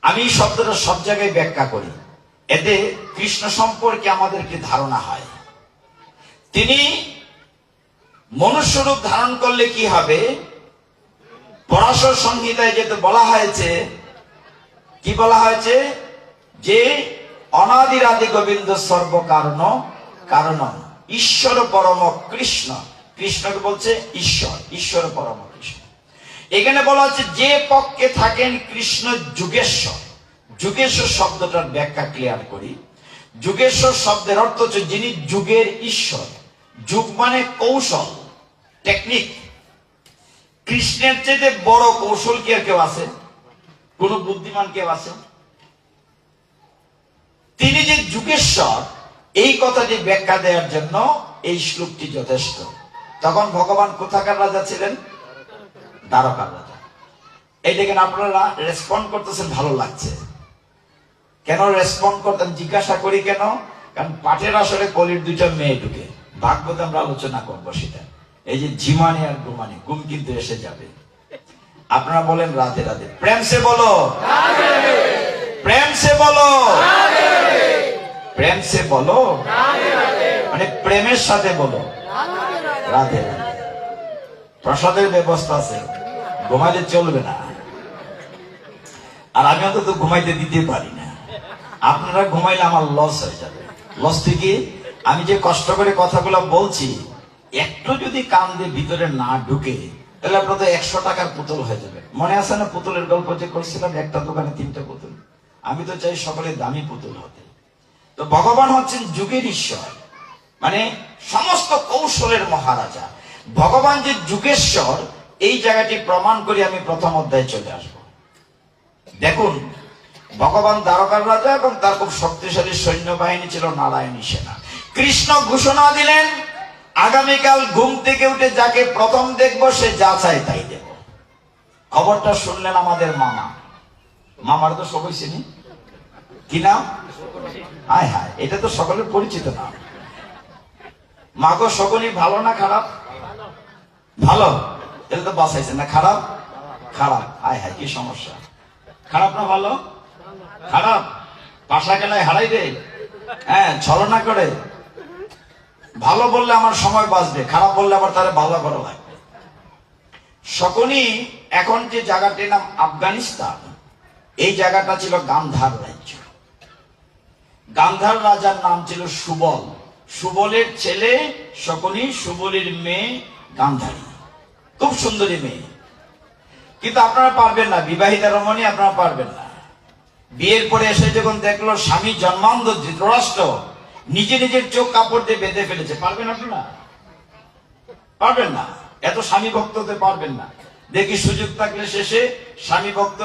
আমি এই শব্দটা সব জায়গায় ব্যাখ্যা করি, এতে কৃষ্ণ সম্পর্কে আমাদেরকে ধারণা হয়। তিনি মনুষ্যরূপ ধারণ করলে কি হবে? পরাশর সংহিতায় যেটা বলা হয়েছে, কি বলা হয়েছে? যে অনাদিরাদি গোবিন্দ সর্বকারণ কারণ ঈশ্বর পরম কৃষ্ণ। কৃষ্ণকে বলছে ঈশ্বর, ঈশ্বর পরম কৃষ্ণ। এখানে বলা হচ্ছে যে পক্ষে থাকেন কৃষ্ণ যুগেশ্বর। যুগেশ্বর শব্দটার ব্যাখ্যা ক্লিয়ার করি। যুগেশ্বর শব্দের অর্থ হচ্ছে যিনি যুগের ঈশ্বর। যুগ মানে কৌশল, টেকনিক। কৃষ্ণের চেয়ে বড় কৌশল কি আর কেউ আছে? কোন বুদ্ধিমান কেউ আছে? তিনি যে যুগেশ্বর, এই কথাটি ব্যাখ্যা দেওয়ার জন্য এই শ্লোকটি যথেষ্ট। তখন ভগবান কোথাকার রাজা ছিলেন? দ্বারকার রাজা। এই দেখেন আপনারা রেসপন্ড করতেছেন, ভালো লাগছে। কেন রেসপন্ড করতেন জিজ্ঞাসা করি কেন? কারণ পাঠের আসলে কলির দুইটা মেয়ে ঢুকে, ভাগবত আমরা আলোচনা করবো সেটা। এই যে ঝিমানি আর ঘুমানি, ঘুম কিন্তু এসে যাবে। আপনারা বলেন রাধে রাধে, প্রেম সে বলো, প্রেম সে বলো, প্রেম সে বলো, মানে প্রেমের সাথে বলো রাধে রাধে। প্রসাদের ব্যবস্থা আছে, ঘুমাইলে চলবে না। আর আমি অন্তত ঘুমাইতে দিতে পারি না। আপনারা ঘুমাইলে আমার লস হয়ে যাবে। লস থেকে আমি যে কষ্ট করে কথাগুলো বলছি, একটু যদি কান দিয়ে ভিতরে না ঢুকে, তাহলে আপনার তো 100 টাকার পুতুল হয়ে যাবে। মনে আছে না পুতুলের গল্প যে করছিলাম, একটা দোকানে 3টা পুতুল? আমি তো চাই সকলে দামি পুতুল হতে। তো ভগবান হচ্ছেন যুগের ঈশ্বর, মানে সমস্ত কৌশলের মহারাজা। ভগবান যে যুগেশ্বর, এই জায়গাটি প্রমাণ করে আমি প্রথম অধ্যায়ে চলে আসব। দেখুন, ভগবান দ্বারকার রাজা এবং তার খুব শক্তিশালী সৈন্যবাহিনী ছিল, নারায়ণী সেনা। কৃষ্ণ ঘোষণা দিলেন, আগামীকাল ঘুম থেকে উঠে যাকে প্রথম দেখবো সে যা চাই তাই দেব। খবরটা শুনলেন আমাদের মামা। মামার তো সবাই চিনি, কি নাম? হায় হায়, এটা তো সকলের পরিচিত নাম। মাগো শকুনি ভালো না খারাপ? ভালো। এটা তো বাঁচাইছে না, খারাপ? খারাপ। হায় হায়, কি সমস্যা? খারাপ না ভালো? খারাপ। পাশা খেলায় হারাই দে, হ্যাঁ, ছলনা করে। ভালো বললে আমার সময় বাঁচবে, খারাপ বললে আবার তারে ভালো করা লাগবে। শকুনি এখন যে জায়গাটির নাম আফগানিস্তান, এই জায়গাটা ছিল গান্ধার রাজ্য। গান্ধার রাজার নাম ছিল সুবল। সুবলের ছেলে শকুনি, সুবলের মেয়ে গান্ধারী, খুব সুন্দরী মেয়ে। কিন্তু আপনারা পারবেন না, বিবাহিতা রমণী আপনারা পারবেন না। বিয়ের পরে এসে যখন দেখলো স্বামী জন্মান্ধ ধৃতরাষ্ট্র নিজে নিজের চোখ কাপড় দিয়ে বেঁধে ফেলেছে, পারবেন আপনারা? পারবেন না, এত স্বামী ভক্ত হতে পারবেন না। দেখি সুযোগ থাকলে শেষে স্বামী ভক্ত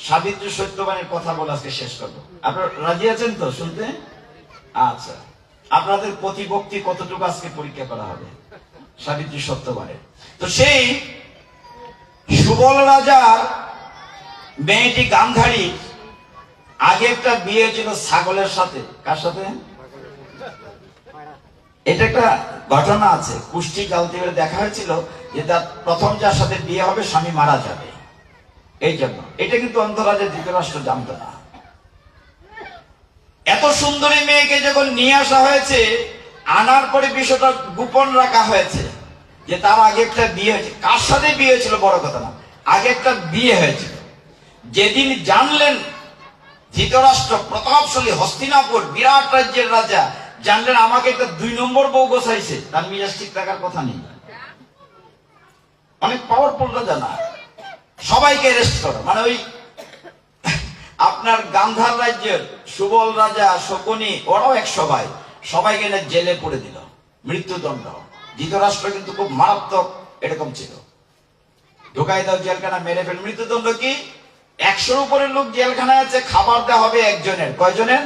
সাবিত্রী সত্যবানের কথা বলে আজকে শেষ করবো। আপনারা রাজি আছেন তো শুনতে? আচ্ছা, আপনাদের প্রতিভক্তি কতটুকু আজকে পরীক্ষা করা হবে সাবিত্রী সত্যবানের। তো সেই সুবল রাজার মেয়েটি গান্ধারী আগে একটা বিয়ে ছিল ছাগলের সাথে। কার সাথে? এটা একটা ঘটনা আছে, কুষ্টি জালতিবের দেখা হয়েছিল যে তার প্রথম যার সাথে বিয়ে হবে স্বামী মারা যাবে, এই জন্য। এটা কিন্তু অন্তরাজে ধৃতরাষ্ট্র জানতো না। এত সুন্দরী মেয়েকে যখন নিয়ে আসা হয়েছে, আনার পরে বিষয়টা গোপন রাখা হয়েছে যে তার আগে একটা বিয়ে হয়েছে। কার সাথে বিয়ে হয়েছিল বড় কথা না, আগে একটা বিয়ে হয়েছিল। যেদিন জানলেন ধৃতরাষ্ট্র প্রতাপশালী হস্তিনাপুর বিরাট রাজ্যের রাজা, জানলেন আমাকে একটা 2 নম্বর বউ গোছাইছে, তার মিজাজ ঠিক থাকার কথা নেই। অনেক পাওয়ারফুল রাজা না, সবাইকে রেস্ট করো, মানে ওই আপনার গান্ধার রাজ্যের সুবল রাজা শকুনি ওরাও এক সবাইকে না জেলে পড়ে দিল, মৃত্যুদণ্ড। ধৃতরাষ্ট্র কিন্তু খুব মারাত্মক এরকম ছিল, ঢুকাই দাও জেলখানা, মেরে ফেল। মৃত্যুদণ্ড কি? 100-র উপরে লোক জেলখানায় আছে, খাবার দেওয়া হবে একজনের। কয়জনের?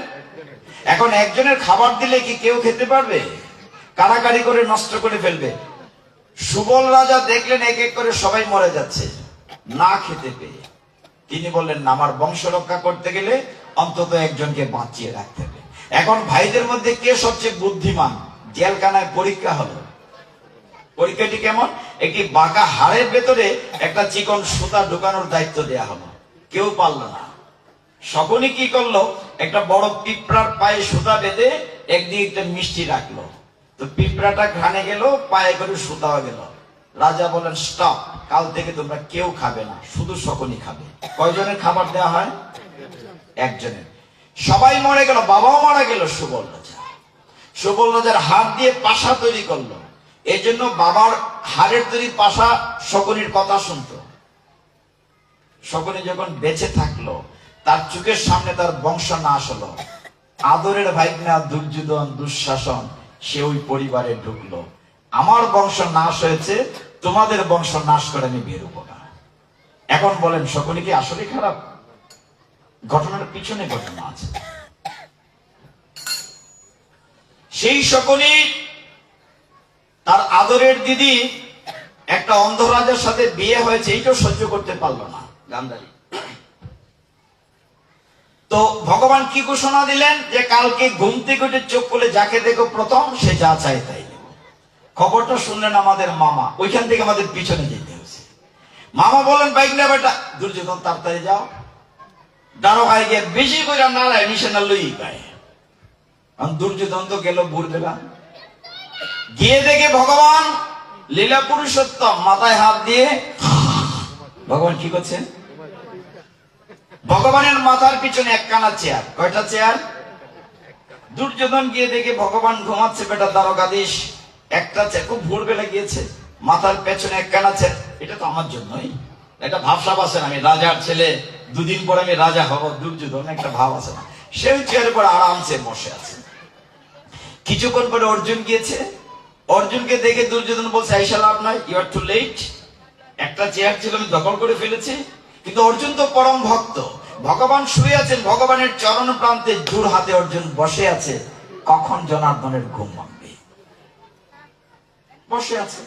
এখন একজনের খাবার দিলে কি কেউ খেতে পারবে? কারাকারি করে নষ্ট করে ফেলবে। সুবল রাজা দেখলেন এক এক করে সবাই মরে যাচ্ছে না খেতে পেয়ে। তিনি বললেন না, আমার বংশ রক্ষা করতে গেলে অন্তত একজনকে বাঁচিয়ে রাখতে হবে। এখন ভাইদের মধ্যে কে সবচেয়ে বুদ্ধিমান? জেলখানায় পরীক্ষা হলো। পরীক্ষাটি কেমন? একটি বাঁকা হাড়ের ভেতরে একটা চিকন সুতা ঢুকানোর দায়িত্ব দেয়া হলো, কেউ পারলো না। শকুনি কি করলো? একটা বড় পিঁপড়ার পায়ে সুতা বেঁধে একদিকে একটা মিষ্টি রাখলো। তো পিঁপড়াটা ঘানে গেল, পায়ে করে সুতাও গেল। রাজা বলেন স্টপ, কাল থেকে তোমরা কেউ খাবে না, শুধু শকুনি খাবে। কয়জনের খাবার দেওয়া হয়? একজনের। সবাই মরে গেল, বাবাও মারা গেল সুবল রাজা। সুবল রাজার হাড় দিয়ে পাশা তৈরি করলো, এই জন্য বাবার হাড়ের তৈরি পাশা শকুনির কথা শুনতো। শকুনি যখন বেঁচে থাকলো, তার চোখের সামনে তার বংশ নাশ হলো। আদরের ভাইগনা দুর্যোধন দুঃশাসন সে ওই পরিবারে ঢুকলো। আমার বংশ নাশ হয়েছে, তোমাদের বংশ নাশ করে আমি বেরোবো না। এখন বলেন শকুনি কি আসলে খারাপ? ঘটনার পিছনে ঘটনা আছে। সেই শকুনি তার আদরের দিদি একটা অন্ধ রাজার সাথে বিয়ে হয়েছে, এইটাও সহ্য করতে পারলো না গান্ধারী। তো ভগবান কি ঘোষণা দিলেন যে কালকে ঘুম থেকে উঠে চোখ খুলে যাকে দেখো প্রথম সে যা চায় তাই দেব। খবরটা শুনলেন আমাদের মামা, ওইখান থেকে আমাদের পিছনে যেতে হয়েছে। মামা বলেন বাইকনা বেটা দুর্যোধন তাড়াতাড়ি যাও, দ্বারকায় গিয়ে বেশি করে নাড়ায় নিশানা লই গায়ে। দুর্যোধন তো গেল ভোরবেলা, গিয়ে দেখে ভগবান লীলা পুরুষোত্তম মাথায় হাত দিয়ে। ভগবান কি করছেন? ভগবানের মাথার পিছনে একখানা চেয়ার। কয়টা চেয়ার? দুর্যোধন গিয়ে দেখে ভগবান ঘুমাচ্ছে, বেটা দ্বারকাধীশ একটা চেয়ার, খুব ভোরবেলা গিয়েছে, মাথার পেছনে একখানা চেয়ার। এটা তো আমার জন্যই, একটা ভাবসাব আছে না, আমি রাজার ছেলে, 2 দিন পরে আমি রাজা হব। দুর্যোধন একটা ভাব আছে না, সেই চেয়ারের পর আরামসে বসে আছে। কিছুক্ষণ পরে অর্জুন গিয়েছে, অর্জুনকে দেখে দুর্যোধন বলছে আইসা লাভ নাই, ইউ আর টু লেট। একটা চেয়ার ছিল আমি দখল করে ফেলেছি। কিন্তু অর্জুন তো পরম ভক্ত, ভগবান শুয়ে আছেন, ভগবানের চরণ প্রান্তে জোর হাতে অর্জুন বসে আছে, কখন জনার্দনের ঘুম ভাঙবে বসে আছে।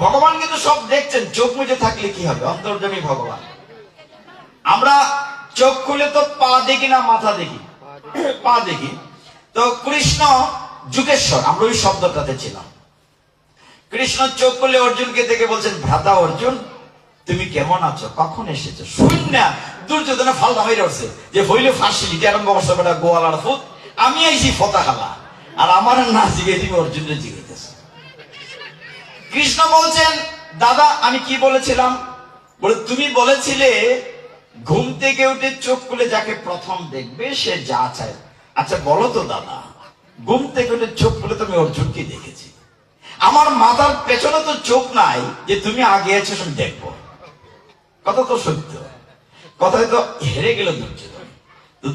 ভগবান কিন্তু সব দেখছেন, চোখ মুজে থাকলে কি হবে? অন্তর্যামী ভগবান। আমরা চোখ খুলে তো পা দেখি না, মাথা দেখি, পা দেখি। তো কৃষ্ণ যুগেশ্বর, আমরা ওই শব্দটাতে ছিলাম। কৃষ্ণ চোখ খুলে অর্জুনকে দেখে বলছেন, ভ্রাতা অর্জুন তুমি কেমন আছো, কখন এসেছো? শুন না, দুর্যোধনে ফালদা হয়ে উঠছে যে হইলে ফাঁসি লিটে আরম্ভ করছে, বেটা গোয়ালার ফুট, আমি আইছি ফতা খালা, আর আমার না জিগে দিবে অর্জুনকে জিগাইতেছে। কৃষ্ণ বলছেন, দাদা আমি কি বলেছিলাম? বলে তুমি বলেছিলে ঘুম থেকে উঠে চোখ খুলে যাকে প্রথম দেখবে সে যা চায়। আচ্ছা বলো তো দাদা, ঘুম থেকে উঠে চোখ খুলে তুমি অর্জুনকে দেখেছি, আমার মাথার পেছনে তো চোখ নাই যে তুমি আগে আছো আমি দেখবো। কথা তো সত্য, কথায় তো হেরে গেল দুর্যোধন।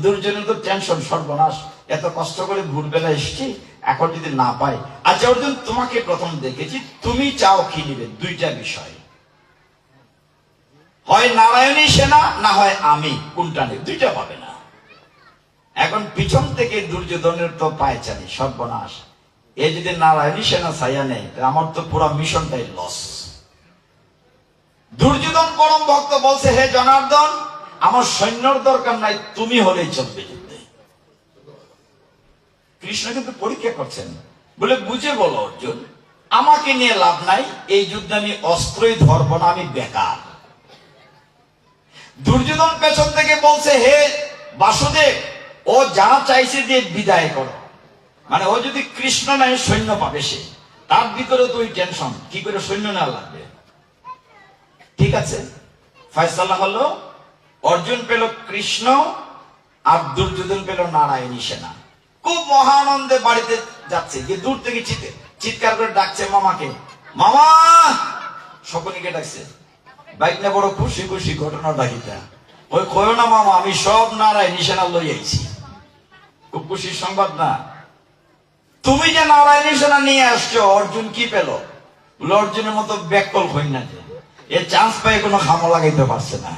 দুর্যোধনের তো টেনশন, সর্বনাশ, এত কষ্ট করে ভোরবেলা এসছি, এখন যদি না পাই। আচ্ছা অর্জুন, তোমাকে প্রথম দেখেছি, তুমি চাও কি নিবে? দুইটা বিষয়, হয় নারায়ণী সেনা, না হয় আমি, কোনটা নেই? দুইটা পাবে না। এখন পিছন থেকে দুর্যোধনের তো পায় চালি, সর্বনাশ, এ যদি নারায়ণী সেনা ছাইয়া নেই, আমার তো পুরো মিশনটাই লস। দুর্যোধন পরম ভক্ত বলছে, হে জনার্দন, আমার সৈন্যর দরকার নাই, তুমি হলেই চলবে যুদ্ধে। কৃষ্ণ কিন্তু পরীক্ষা করছেন, বলে বুঝে বলো অর্জুন, আমাকে নিয়ে লাভ নাই, এই যুদ্ধে আমি অস্ত্রই ধরবো না, আমি বেকার। দুর্যোধন পেছন থেকে বলছে, হে বাসুদেব, ও যা চাইছে যে বিদায় করো, মানে ও যদি কৃষ্ণ নাই সৈন্য পাবে সে, তার ভিতরে তো ওই টেনশন, কি করে সৈন্য নেওয়া লাগবে। ঠিক আছে, ফয়সালা হলো, অর্জুন পেল কৃষ্ণ আর দুর্যোধন পেল নারায়ণী সেনা। খুব মহানন্দে বাড়িতে যাচ্ছে, গিয়ে দূর থেকে চিৎকার করে ডাকছে মামাকে, মামা, শকুনিকে ডাকছে। বাইক না বড় খুশি খুশি, ঘটনা ডাকিটা, ওই কয়ো না মামা, আমি সব নারায়ণী সেনা লই আইছি। খুব খুশির সংবাদ না? তুমি যে নারায়ণী সেনা নিয়ে আসছো, অর্জুন কি পেল? অর্জুনের মতো ব্যাককল হই না, যে এ চান্স পাই কোনো খামো লাগাইতে পারছে না।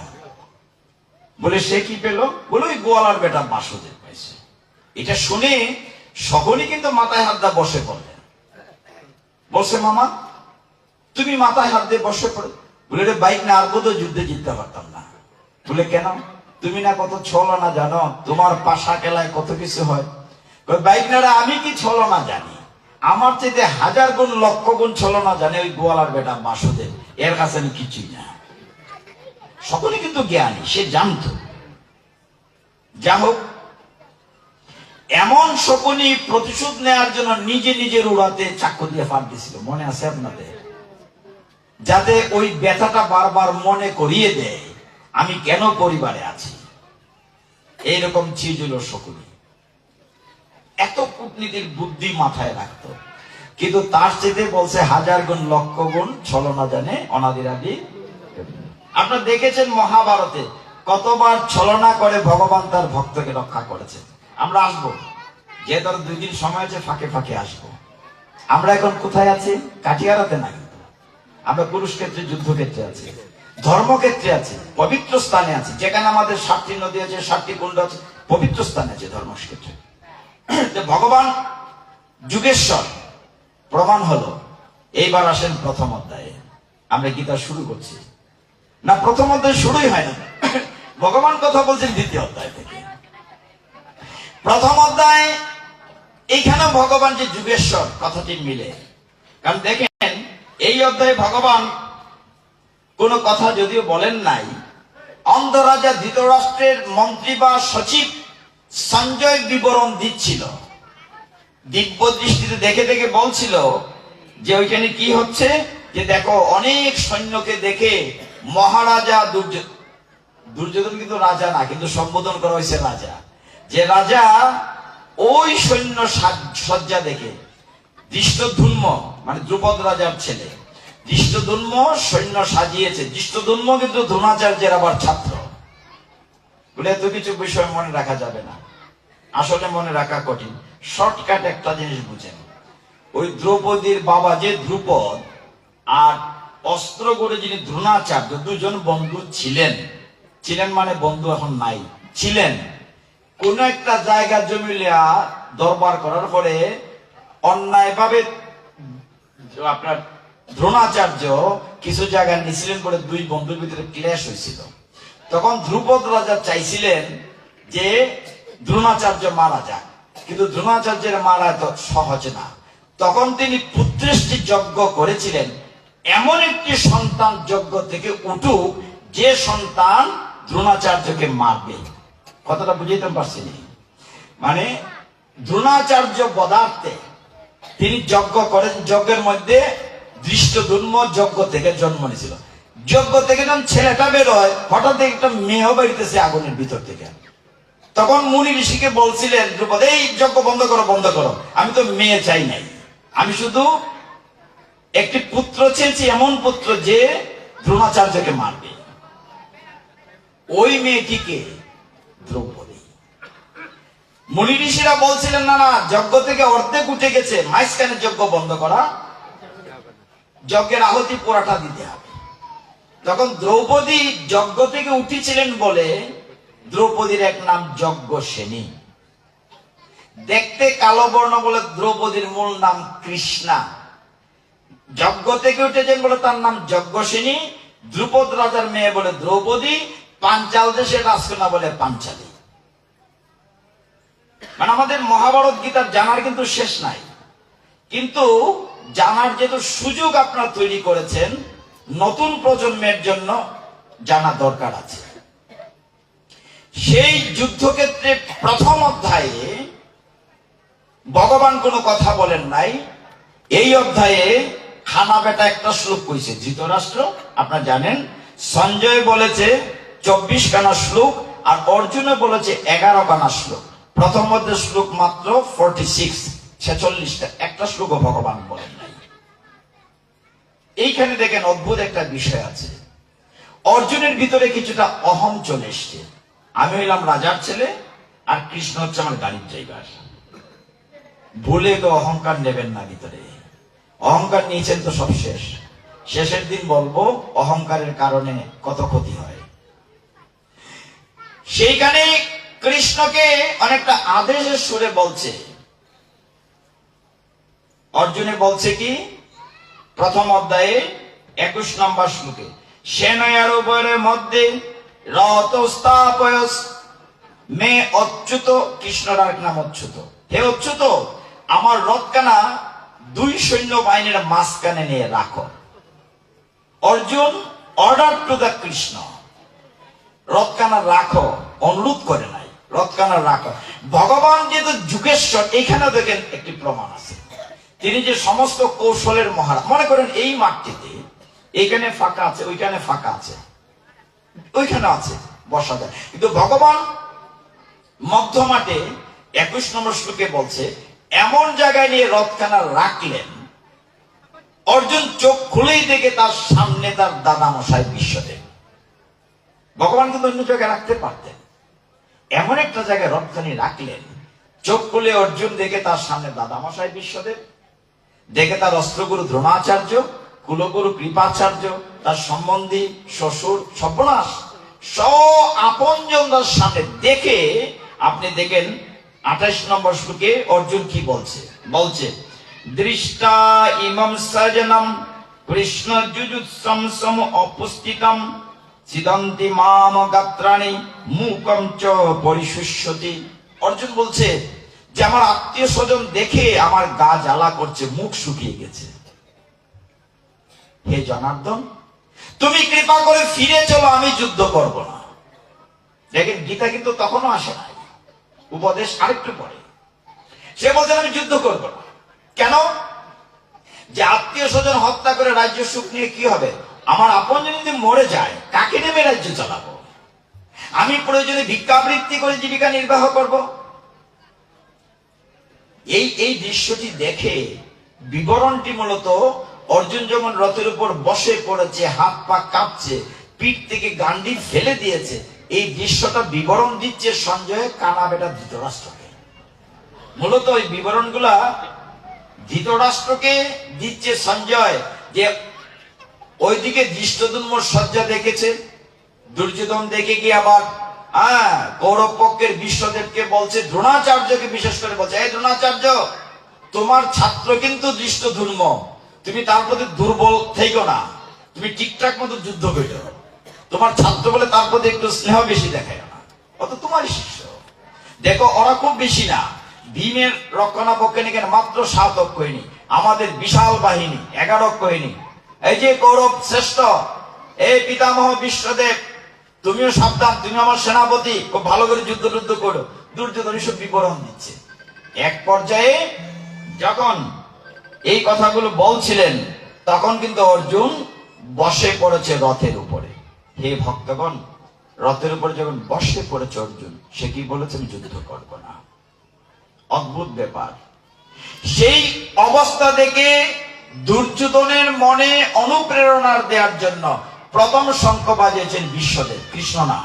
বলে সে কি পেল? বলে ওই গোয়ালার বেটা বাসুদেব পাইছে। এটা শুনে সকলেই কিন্তু মাথায় হাত দিয়ে বসে পড়লেন। বলছে, মামা তুমি মাথায় হাত দিয়ে বসে পড়ে? বলে রে বাইক না আর কত যুদ্ধে জিততে পারতাম না। বলে কেন? তুমি না কত ছলনা জানো, তোমার পাশা খেলায় কত কিছু হয়। বাইক না, আমি কি ছলনা জানি? আমার চাইতে 1000 গুণ 1,00,000 গুণ ছলনা জানে ওই গোয়ালার বেটা বাসুদেব, এর কাছে আমি কিছুই না। সকলে কিন্তু জ্ঞানী, সে জানত। যা হোক, এমন শকুনি প্রতিশোধ নেওয়ার জন্য নিজে নিজের উড়াতে চাকু দিয়ে ফাঁক দিয়েছিল, মনে আছে আপনাদের? যাতে ওই ব্যথাটা বারবার মনে করিয়ে দেয় আমি কেন পরিবারে আছি। এইরকম চিজ হলো শকুনি। এত কূটনীতির বুদ্ধি মাথায় রাখতো, কিন্তু তার চেয়ে বলছে 1000 গুণ 1,00,000 গুণ ছলনা জানে অনাদির আদি। আপনারা দেখেছেন মহাভারতে কতবার ছলনা করে ভগবান তার ভক্তকে রক্ষা করেছেন। আমরা আসবো, যে ধর 2 দিন সময় আছে, ফাঁকে ফাঁকে আসবো। আমরা এখন কোথায় আছি? কাঠিয়ারাতে না, কিন্তু আমরা কুরুক্ষেত্রে যুদ্ধক্ষেত্রে আছি, ধর্মক্ষেত্রে আছে, পবিত্র স্থানে আছে, যেখানে আমাদের 7টি নদী আছে, 7টি কুণ্ড আছে, পবিত্র স্থানে আছে ধর্মক্ষেত্রে। ভগবান যুগেশ্বর প্রমাণ হলো। এইবার আসেন প্রথম অধ্যায়ে, আমরা গীতা শুরু করছি না, প্রথম অধ্যায় শুরুই হয় না, ভগবান কথা বলছেন দ্বিতীয় অধ্যায় থেকে। প্রথম অধ্যায়, এইখানে ভগবান যে যুগেশ্বর কথাটি মিলে, কারণ দেখেন এই অধ্যায়ে ভগবান কোন কথা যদিও বলেন নাই, অন্ধরাজা ধৃতরাষ্ট্রের মন্ত্রী বা সচিব সঞ্জয় বিবরণ দিচ্ছিল, দিব্য দৃষ্টিতে দেখে দেখে বলছিল যে ওইখানে কি হচ্ছে, যে দেখো অনেক সৈন্যকে দেখে মহারাজা দুর্যোধন কিন্তু রাজা না, কিন্তু সম্বোধন করা হয়েছে রাজা, যে রাজা ওই সৈন্য সজ্জা দেখে দৃষ্টদ্যুম্ন, মানে দ্রুপদ রাজার ছেলে দৃষ্টদ্যুম্ন সৈন্য সাজিয়েছে। দৃষ্টদ্যুম্ন কিন্তু দ্রোণাচার্যের আবার ছাত্র। বলে এত কিছু বিষয় মনে রাখা যাবে না, আসলে মনে রাখা কঠিন। শর্টকাট একটা জিনিস বুঝেন, ওই দ্রৌপদীর বাবা যে দ্রুপদ আর অস্ত্র করে যিনি দ্রোণাচার্য, দুজন বন্ধু ছিলেন। ছিলেন মানে বন্ধু এখন নাই, ছিলেন। কোন একটা জায়গা জমিলিয়া দরবার করার পরে অন্যায়ভাবে আপনার দ্রোণাচার্য কিছু জায়গা নিছিলেন করে 2 বন্ধুর ভিতরে ক্লেশ হয়েছিল। তখন দ্রুপদ রাজা চাইছিলেন যে দ্রোণাচার্য মারা যাক, কিন্তু দ্রোণাচার্যের মারা তো সহজ না। তখন তিনি পুত্রেষ্টি যজ্ঞ করেছিলেন, এমন একটি সন্তান যজ্ঞ থেকে উঠুক যে সন্তান দ্রোণাচার্যকে মারবে। কথাটা বুঝাইতে পারছি না? মানে দ্রোণাচার্য পদার্থে তিনি যজ্ঞ করেন, যজ্ঞের মধ্যে দৃষ্টদ্যুম্ন যজ্ঞ থেকে জন্ম নিয়েছিল। যজ্ঞ থেকে যখন ছেলেটা বেরোয়, হঠাৎ একটা মেয়েও বেরিতেছে আগুনের ভিতর থেকে। তখন মুনি ঋষিকে বলছিলেন দ্রুপদ, এই যজ্ঞ বন্ধ করো, বন্ধ করো, আমি তো মেয়ে চাই নাই, আমি শুধু একটি পুত্র চেয়েছি, এমন পুত্র যে দ্রোণাচার্যকে মারবে। ওই মেয়েটিকে দ্রৌপদী। মুনি ঋষিরা বলছিলেন না না, যজ্ঞ থেকে অর্ধেক উঠে গেছে, মাঝখানে যজ্ঞ বন্ধ করা, যজ্ঞের আহুতি পুরাটা দিতে হবে। তখন দ্রৌপদী যজ্ঞ থেকে উঠেছিলেন বলে দ্রৌপদীর এক নাম যজ্ঞসেনী। দেখতে কালো বর্ণ বলে দ্রৌপদীর মূল নাম কৃষ্ণা। যজ্ঞ থেকে উঠেছেন বলে তার নাম যজ্ঞসেনী। দ্রুপদ রাজার মেয়ে বলে দ্রৌপদী। পাঞ্চাল দেশের রাজকন্যা বলে পাঞ্চালী। মানে আমাদের মহাভারত গীতার জানার কিন্তু শেষ নাই, কিন্তু জানার যেহেতু সুযোগ আপনারা তৈরি করেছেন, নতুন প্রজন্মের জন্য জানা দরকার আছে। সেই যুদ্ধক্ষেত্রে প্রথম অধ্যায়ে ভগবান কোনো কথা বলেন নাই। এই অধ্যায়ে খানা বেটা একটা শ্লোক কইছে ধৃতরাষ্ট্র, আপনারা জানেন। সঞ্জয় বলেছে 24 খানা শ্লোক, আর অর্জুনে বলেছে 11 খানা শ্লোক। প্রথম অধ্যায় শ্লোক মাত্র 46টা, একটা শ্লোকও ভগবান বলেন নাই। এইখানে দেখেন অদ্ভুত একটা বিষয় আছে। অর্জুনের ভিতরে কিছুটা অহম চলে এসছে। আমি হইলাম রাজার ছেলে, আর কৃষ্ণ হচ্ছে আমার গাড়ির ড্রাইভার। ভুলে তো অহংকার নেবেন না ভিতরে। অহংকার নিয়েছেন তো সব শেষ। শেষের দিন বলবো অহংকারের কারণে কত ক্ষতি হয়। সেইখানে কৃষ্ণকে অনেকটা আদেশের সুরে বলছে। অর্জুনে বলছে কি, প্রথম অধ্যায়ে 21 নম্বর শ্লোকে, সেনয়ার উপরের মধ্যে রথস্থাপয়স মে অচ্যুত। কৃষ্ণর আরেক নাম অচ্যুত। হে অচ্যুত, আমার রথখানা 2 সৈন্যবাহিনীর মাঝখানে নিয়ে রাখো। Arjun order to the Krishna, রথখানা রাখো, অনুরোধ করে নাই, রথখানা রাখো। ভগবান যেহেতু যুগেশ্বর, এখানে দেখেন একটি প্রমাণ আছে। তিনি যে সমস্ত কৌশলের মহারাজ। মনে করেন এই মাঠটিতে এইখানে ফাঁকা আছে, ওইখানে ফাঁকা আছে, ওইখানে আছে, বসা যায়। কিন্তু ভগবান মধ্য মাঠে 21 নম্বর শ্লোকে বলছে এমন জায়গায় নিয়ে রথখানা রাখলেন, অর্জুন চোখ খুলেই দেখে তার সামনে তার দাদা মশাই বিশ্বদেব। ভগবান কিন্তু অন্য জায়গায় রাখতে পারতেন, এমন একটা জায়গায় রথখানি রাখলেন, চোখ খুলে অর্জুন দেখে তার সামনে দাদা মশাই বিশ্বদেব, দেখে তার অস্ত্রগুরু দ্রোণাচার্য, কুলগুরু কৃপাচার্য, তার সম্বন্ধী শ্বশুর সর্বনাশ, আপনজনদের সামনে দেখে আপনি দেখেন 28 নম্বর শ্লোকে অর্জুন কি বলছে। বলছে দৃষ্টা ইমম সজনম কৃষ্ণ যুজুৎসম সম উপস্থিতম ছিদন্তি মাম গাত্রাণি মুকম চ পরিশুষ্যতি। অর্জুন বলছে যে আমার আত্মীয় স্বজন দেখে আমার গা জ্বালা করছে, মুখ শুকিয়ে গেছে। হে জনার্দন, তুমি কৃপা করে ফিরে চলো, আমি যুদ্ধ করব না। দেখেন গীতা কিন্তু তখনও আসে নাই, উপদেশ আরেকটু পরে। সে বলছেন আমি যুদ্ধ করব না। কেন? যে আত্মীয় স্বজন হত্যা করে রাজ্য সুখ নিয়ে কি হবে? আমার আপনজন যদি মরে যায়, কাকে নেমে রাজ্য চালাবো? আমি প্রয়োজনে ভিক্ষাবৃত্তি করে জীবিকা নির্বাহ করব। এই দৃশ্যটি দেখে বিবরণটি মূলত অর্জুন যখন রথের উপর বসে পড়েছে, হাত পা কাঁপছে, পিঠ থেকে গান্ডি ফেলে দিয়েছে, এই দৃশ্যটা বিবরণ দিচ্ছে সঞ্জয় কানা বেটা ধৃতরাষ্ট্রকে। মূলত ওই বিবরণগুলা ধৃতরাষ্ট্রকে দিচ্ছে সঞ্জয়, যে ওইদিকে দৃষ্টদ্যুম্ন সজ্জা দেখেছে, দুর্যোধন দেখে কি আবার কৌরব পক্ষের বিশ্বদেবকে বলছে, দ্রোণাচার্যকে বিশেষ করে বলছে, এই দ্রোণাচার্য, তোমার ছাত্র কিন্তু দৃষ্টধূর্ম, তুমি তার প্রতি দুর্বল থেকো না, তুমি ঠিকঠাক মতো যুদ্ধ করো। তোমার ছাত্র বলে তার প্রতি একটু স্নেহ বেশি দেখায় না, অত তোমারই শিষ্য। দেখো ওরা খুব বেশি না, ভীমের রক্ষণাপক্ষে নিকেন মাত্র 7 অক্ষয়িনী, আমাদের বিশাল বাহিনী 11 অক্ষয়িনী। এই যে কৌরব শ্রেষ্ঠ, এই পিতামহ বিশ্বদেব, তুমিও সাবধান, তুমি আমার সেনাপতি, খুব ভালো করে যুদ্ধ করো। দুর্যোধন সব বিবরণ দিচ্ছে। এক পর্যায়ে যখন এই কথাগুলো বলছিলেন, তখন কিন্তু অর্জুন বসে পড়েছে রথের উপরে। হে ভক্তগণ, রথের উপরে যখন বসে পড়েছে অর্জুন, সে কি বলেছে? আমি যুদ্ধ করব না। অদ্ভুত ব্যাপার। সেই অবস্থা দেখে দুর্যোধনের মনে অনুপ্রেরণা দেওয়ার জন্য প্রথম শঙ্খ বাজিয়েছেন বিশ্বদেব, কৃষ্ণ না।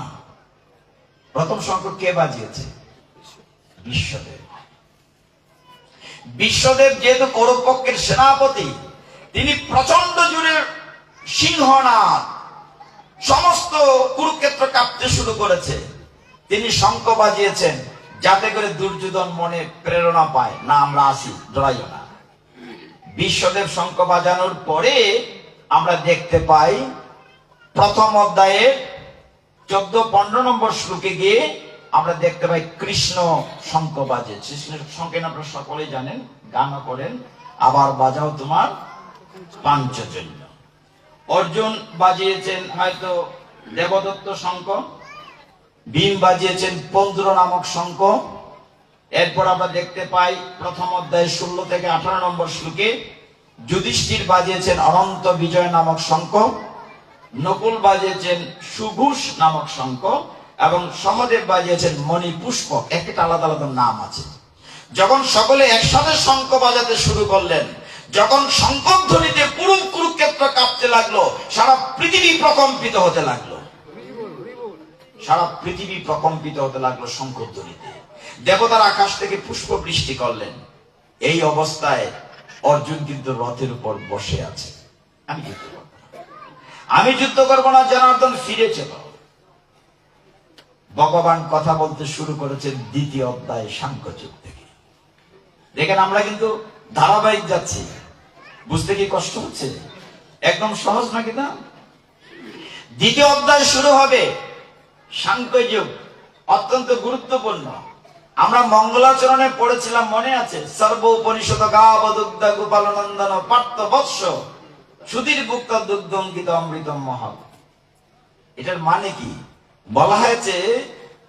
প্রথম শঙ্খ কে বাজিয়েছে? বিশ্বদেব। বিশ্বদেব যেহেতু কৌরব পক্ষের সেনাপতি, তিনি প্রচন্ড জোরে সিংহনাদ, সমস্ত কুরুক্ষেত্র কাঁপতে শুরু করেছে। তিনি শঙ্খ বাজিয়েছেন যাতে করে দুর্যোধন মনে প্রেরণা পায়, না আমরা আসি, ডরাইও না। বিশ্বদেব শঙ্খ বাজানোর পরে আমরা দেখতে পাই প্রথম অধ্যায়ের 14-15 নম্বর শ্লোকে গিয়ে আমরা দেখতে পাই কৃষ্ণ শঙ্খ বাজে। কৃষ্ণের শঙ্খে আপনারা সকলেই জানেন, গানও করেন, আবার বাজাও তোমার পাঞ্চজন্য। অর্জুন বাজিয়েছেন হয়তো দেবদত্ত শঙ্খ, ভীম বাজিয়েছেন পন্দ্র নামক শঙ্খ। এরপর আমরা দেখতে পাই প্রথম অধ্যায় 16 থেকে 18 নম্বর শ্লোকে যুধিষ্ঠির বাজিয়েছেন অনন্ত বিজয় নামক শঙ্খ, নকুল বাজিয়েছেন সুঘোষ নামক শঙ্খ, এবং সহদেব বাজিয়েছেন মণিপুষ্পক। একটা আলাদা আলাদা নাম আছে। যখন সকলে একসাথে শঙ্খ বাজাতে শুরু করলেন, যখন শঙ্খধ্বনিতে পুরো কুরুক্ষেত্র কাঁপতে লাগলো, সারা পৃথিবী প্রকম্পিত হতে লাগলো, সারা পৃথিবী প্রকম্পিত হতে লাগলো শঙ্খধ্বনিতে। দেবতার আকাশ থেকে পুষ্প বৃষ্টি করলেন। এই অবস্থায় অর্জুন কিন্তু রথের উপর বসে আছে। আমি যুদ্ধ করবো না জনার্দন, ফিরে চলো। ভগবান কথা বলতে শুরু করেছেন দ্বিতীয় অধ্যায় সাংখ্যযোগ থেকে। দেখেন আমরা কিন্তু ধারাবাহিক যাচ্ছি, বুঝতে কি কষ্ট হচ্ছে? একদম সহজ নাকি না? দ্বিতীয় অধ্যায় শুরু হবে সাংখ্যযোগ, অত্যন্ত গুরুত্বপূর্ণ। আমরা মঙ্গলাচরণে পড়েছিলাম, মনে আছে? সর্ব উপনিষদ গাব দুগ্ধ গোপাল নন্দন পার্থ বৎস সুধীর ভুক্ত দুগ্ধ অঙ্কিত অমৃতম মহৎ। এটার মানে কি? বলা হয়েছে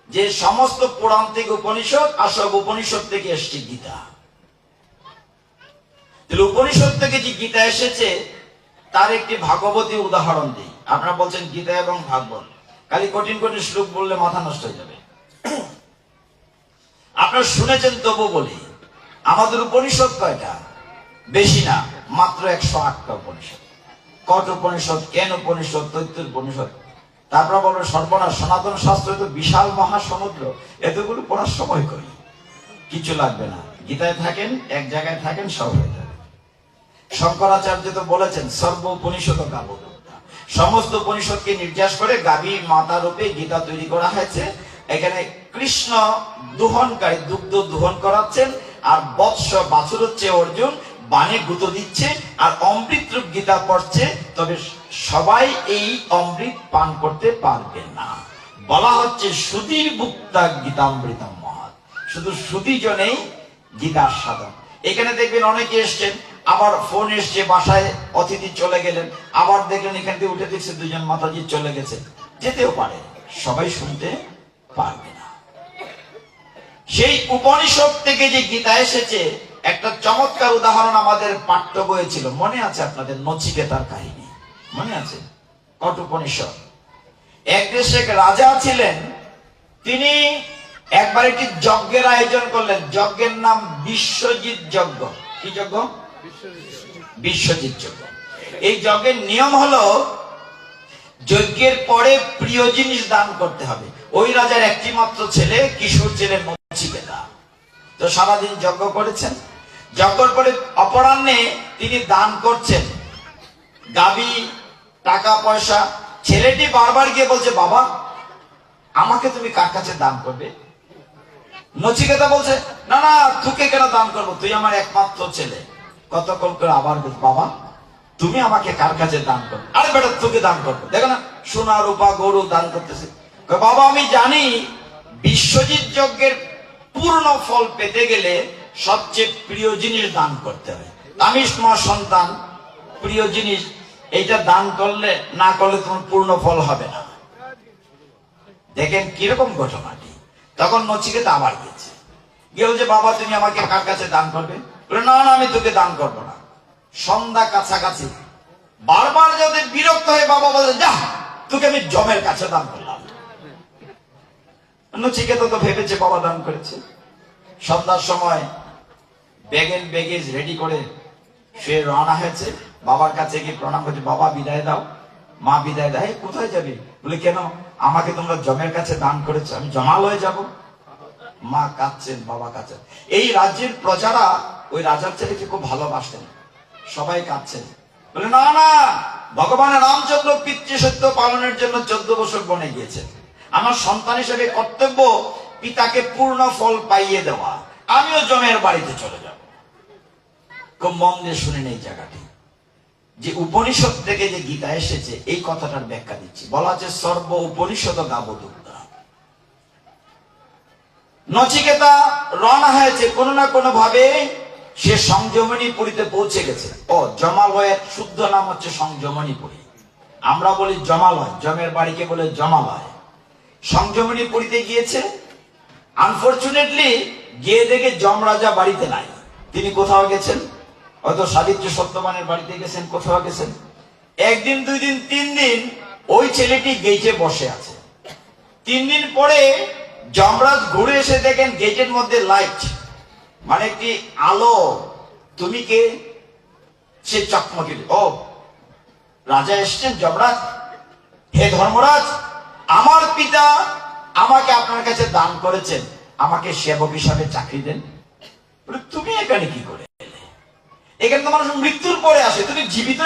যে সমস্ত পুরাণ থেকে উপনিষদ, আর সব উপনিষদ থেকে এসছে গীতা। তাহলে উপনিষদ থেকে যে গীতা এসেছে তার একটি ভাগবতী উদাহরণ দিই। আপনারা বলছেন গীতা এবং ভাগবত, খালি কঠিন কঠিন শ্লোক বললে মাথা নষ্ট হয়ে যাবে। আপনারা শুনেছেন তবু বলি, আমাদের উপনিষদ কয়টা? বেশি না, মাত্র 108টা উপনিষদ। কট উপনিষদ, কেন উপনিষদ, তৈত্তর উপনিষদ। তারপর বলবো সর্বনাশ, সনাতন শাস্ত্র তো বিশাল মহাসমুদ্র, এতগুলো পড়ার সময় করি, কিছু লাগবে না। গীতায় থাকেন, এক জায়গায় থাকেন, সব হয়ে যাবে। শঙ্করাচার্য তো বলেছেন সর্ব উপনিষদ গাব, সমস্ত উপনিষদকে নির্যাস করে গাভী মাতা রূপে গীতা তৈরি করা হয়েছে। এখানে কৃষ্ণ দুহনকারী, দুগ্ধ দুহন করাচ্ছেন, আর বৎস বাছুর হচ্ছে অর্জুন, বাণে গুঁতো দিচ্ছে, আর অমৃত রূপ গীতা পড়ছে। তবে সবাই এই অমৃত পান করতে পারবে না। বলা হচ্ছে সুধীর ভুক্তা গীতামৃতম মহৎ, শুধু সুধী জনেই গীতার সাধন। এখানে দেখবেন অনেকে এসছেন, আবার ফোন এসছে, বাসায় অতিথি চলে গেলেন, আবার দেখলেন এখান থেকে উঠে দেখছে দুজন মাতাজি চলে গেছে। যেতেও পারে, সবাই শুনতে পারবে না। সেই উপনিষদ থেকে যে গীতা এসেছে, একটা চমৎকার উদাহরণ আমাদের পাঠ্য বইয়ে ছিল, মনে আছে আপনাদের? নচিকেতার কাহিনী মনে আছে? কট উপনিষদ। এক দেশে এক রাজা ছিলেন, তিনি একবার একটি যজ্ঞের আয়োজন করলেন। যজ্ঞের নাম বিশ্বজিৎ যজ্ঞ। কি যজ্ঞ? বিশ্বজিৎ যজ্ঞ। এই যজ্ঞের নিয়ম হলো যজ্ঞের পরে প্রিয় জিনিস দান করতে হবে। ওই রাজার একটি মাত্র ছেলে, কিশোর ছেলে নচিকেতা। তো সারাদিন যজ্ঞ করেছেন। যজ্ঞের পরে অপরাহ্নে তিনি দান করছেন গাভী, টাকা পয়সা। ছেলেটি বারবার গিয়ে বলছে, বাবা আমাকে তুমি কার কাছে দান করবে? নচিকেতা বলছে, না না, তোকে কেন দান করবো, তুই আমার একমাত্র ছেলে। কতক্ষণ করে আবার বাবা তুমি আমাকে কার কাছে দান করবে? আরে বেটা তোকে দান করবো। দেখো না, সোনা রূপা গরু দান করতেছে। বাবা আমি জানি বিশ্বজিৎ যজ্ঞের পূর্ণ ফল পেতে গেলে সবচেয়ে প্রিয় জিনিস দান করতে হয়। আমি তোমার সন্তান, প্রিয় জিনিস, এইটা দান করলে না করলে তোমার পূর্ণ ফল হবে না। দেখেন কিরকম ঘটনাটি। তখন নচিকেতা আবার গেছে, গিয়ে বলছে, বাবা তুমি আমাকে কার কাছে দান করবে? না না, আমি তোকে দান করবো না। সন্ধ্যা কাছাকাছি, বারবার যাতে বিরক্ত হয়ে বাবা বলে, যা তোকে আমি জমের কাছে দান করলাম। নচিকেতা তো ভেবেছে বাবা দান করেছে। সন্ধ্যার সময় ব্যাগেন ব্যাগেজ রেডি করে সে রওনা হয়েছে, বাবার কাছে গিয়ে প্রণাম করছে, বাবা বিদায় দাও। মা বিদায় দেয়। কোথায় যাবি? বলে, কেন? আমাকে তোমরা জমের কাছে দান করেছো, আমি জমাল হয়ে যাব। মা কাঁদছেন, বাবা কাঁদছেন। এই রাজ্যের প্রজারা ওই রাজার ছেলেকে খুব ভালোবাসতেন, সবাই কাঁদছেন। বলে না না, ভগবান রামচন্দ্র পিতৃ সত্য পালনের জন্য 14 বছর বনে গিয়েছেন। আমার সন্তান হিসেবে কর্তব্য পিতাকে পূর্ণ ফল পাইয়ে দেওয়া। আমিও জমের বাড়িতে চলে যাব। খুব মন দিয়ে শুনেন এই জায়গাটি, যে উপনিষদ থেকে যে গীতা এসেছে এই কথাটার ব্যাখ্যা দিচ্ছি। বলা আছে সর্ব উপনিষদ গাবদুগ্ধা। নচিকেতা রওনা হয়েছে, কোনো না কোনো ভাবে সে সংযমনীপুরীতে পৌঁছে গেছে। ও জমালয়ের শুদ্ধ নাম হচ্ছে সংযমনীপুরী, আমরা বলি জমালয়, জমের বাড়িকে বলে জমালয়। সংযমনীপুরীতে গিয়েছে। আনফরচুনেটলি গিয়ে দেখে যমরাজা বাড়িতে নাই। তিনি কোথাও গেছেন, হয়তো সাবিত্রী সত্যবানের বাড়িতে গেছেন, কোথাও গেছেন। একদিন, 2 দিন, 3 দিন ওই ছেলেটি গেটে বসে আছে। 3 দিন পরে যমরাজ ঘুরে এসে দেখেন গেটের মধ্যে লাইট, মানে একটি আলো। তুমি কে? সে চকমকি। ও রাজা এসছেন, যমরাজ। হে ধর্মরাজ, আমার পিতা আমাকে আপনার কাছে দান করেছেন, আমাকে সেবক হিসাবে চাকরি দেন। তুমি এখানে কি করে? এখানে তো মানুষ মৃত্যুর পরে আসে, তুমি জীবিত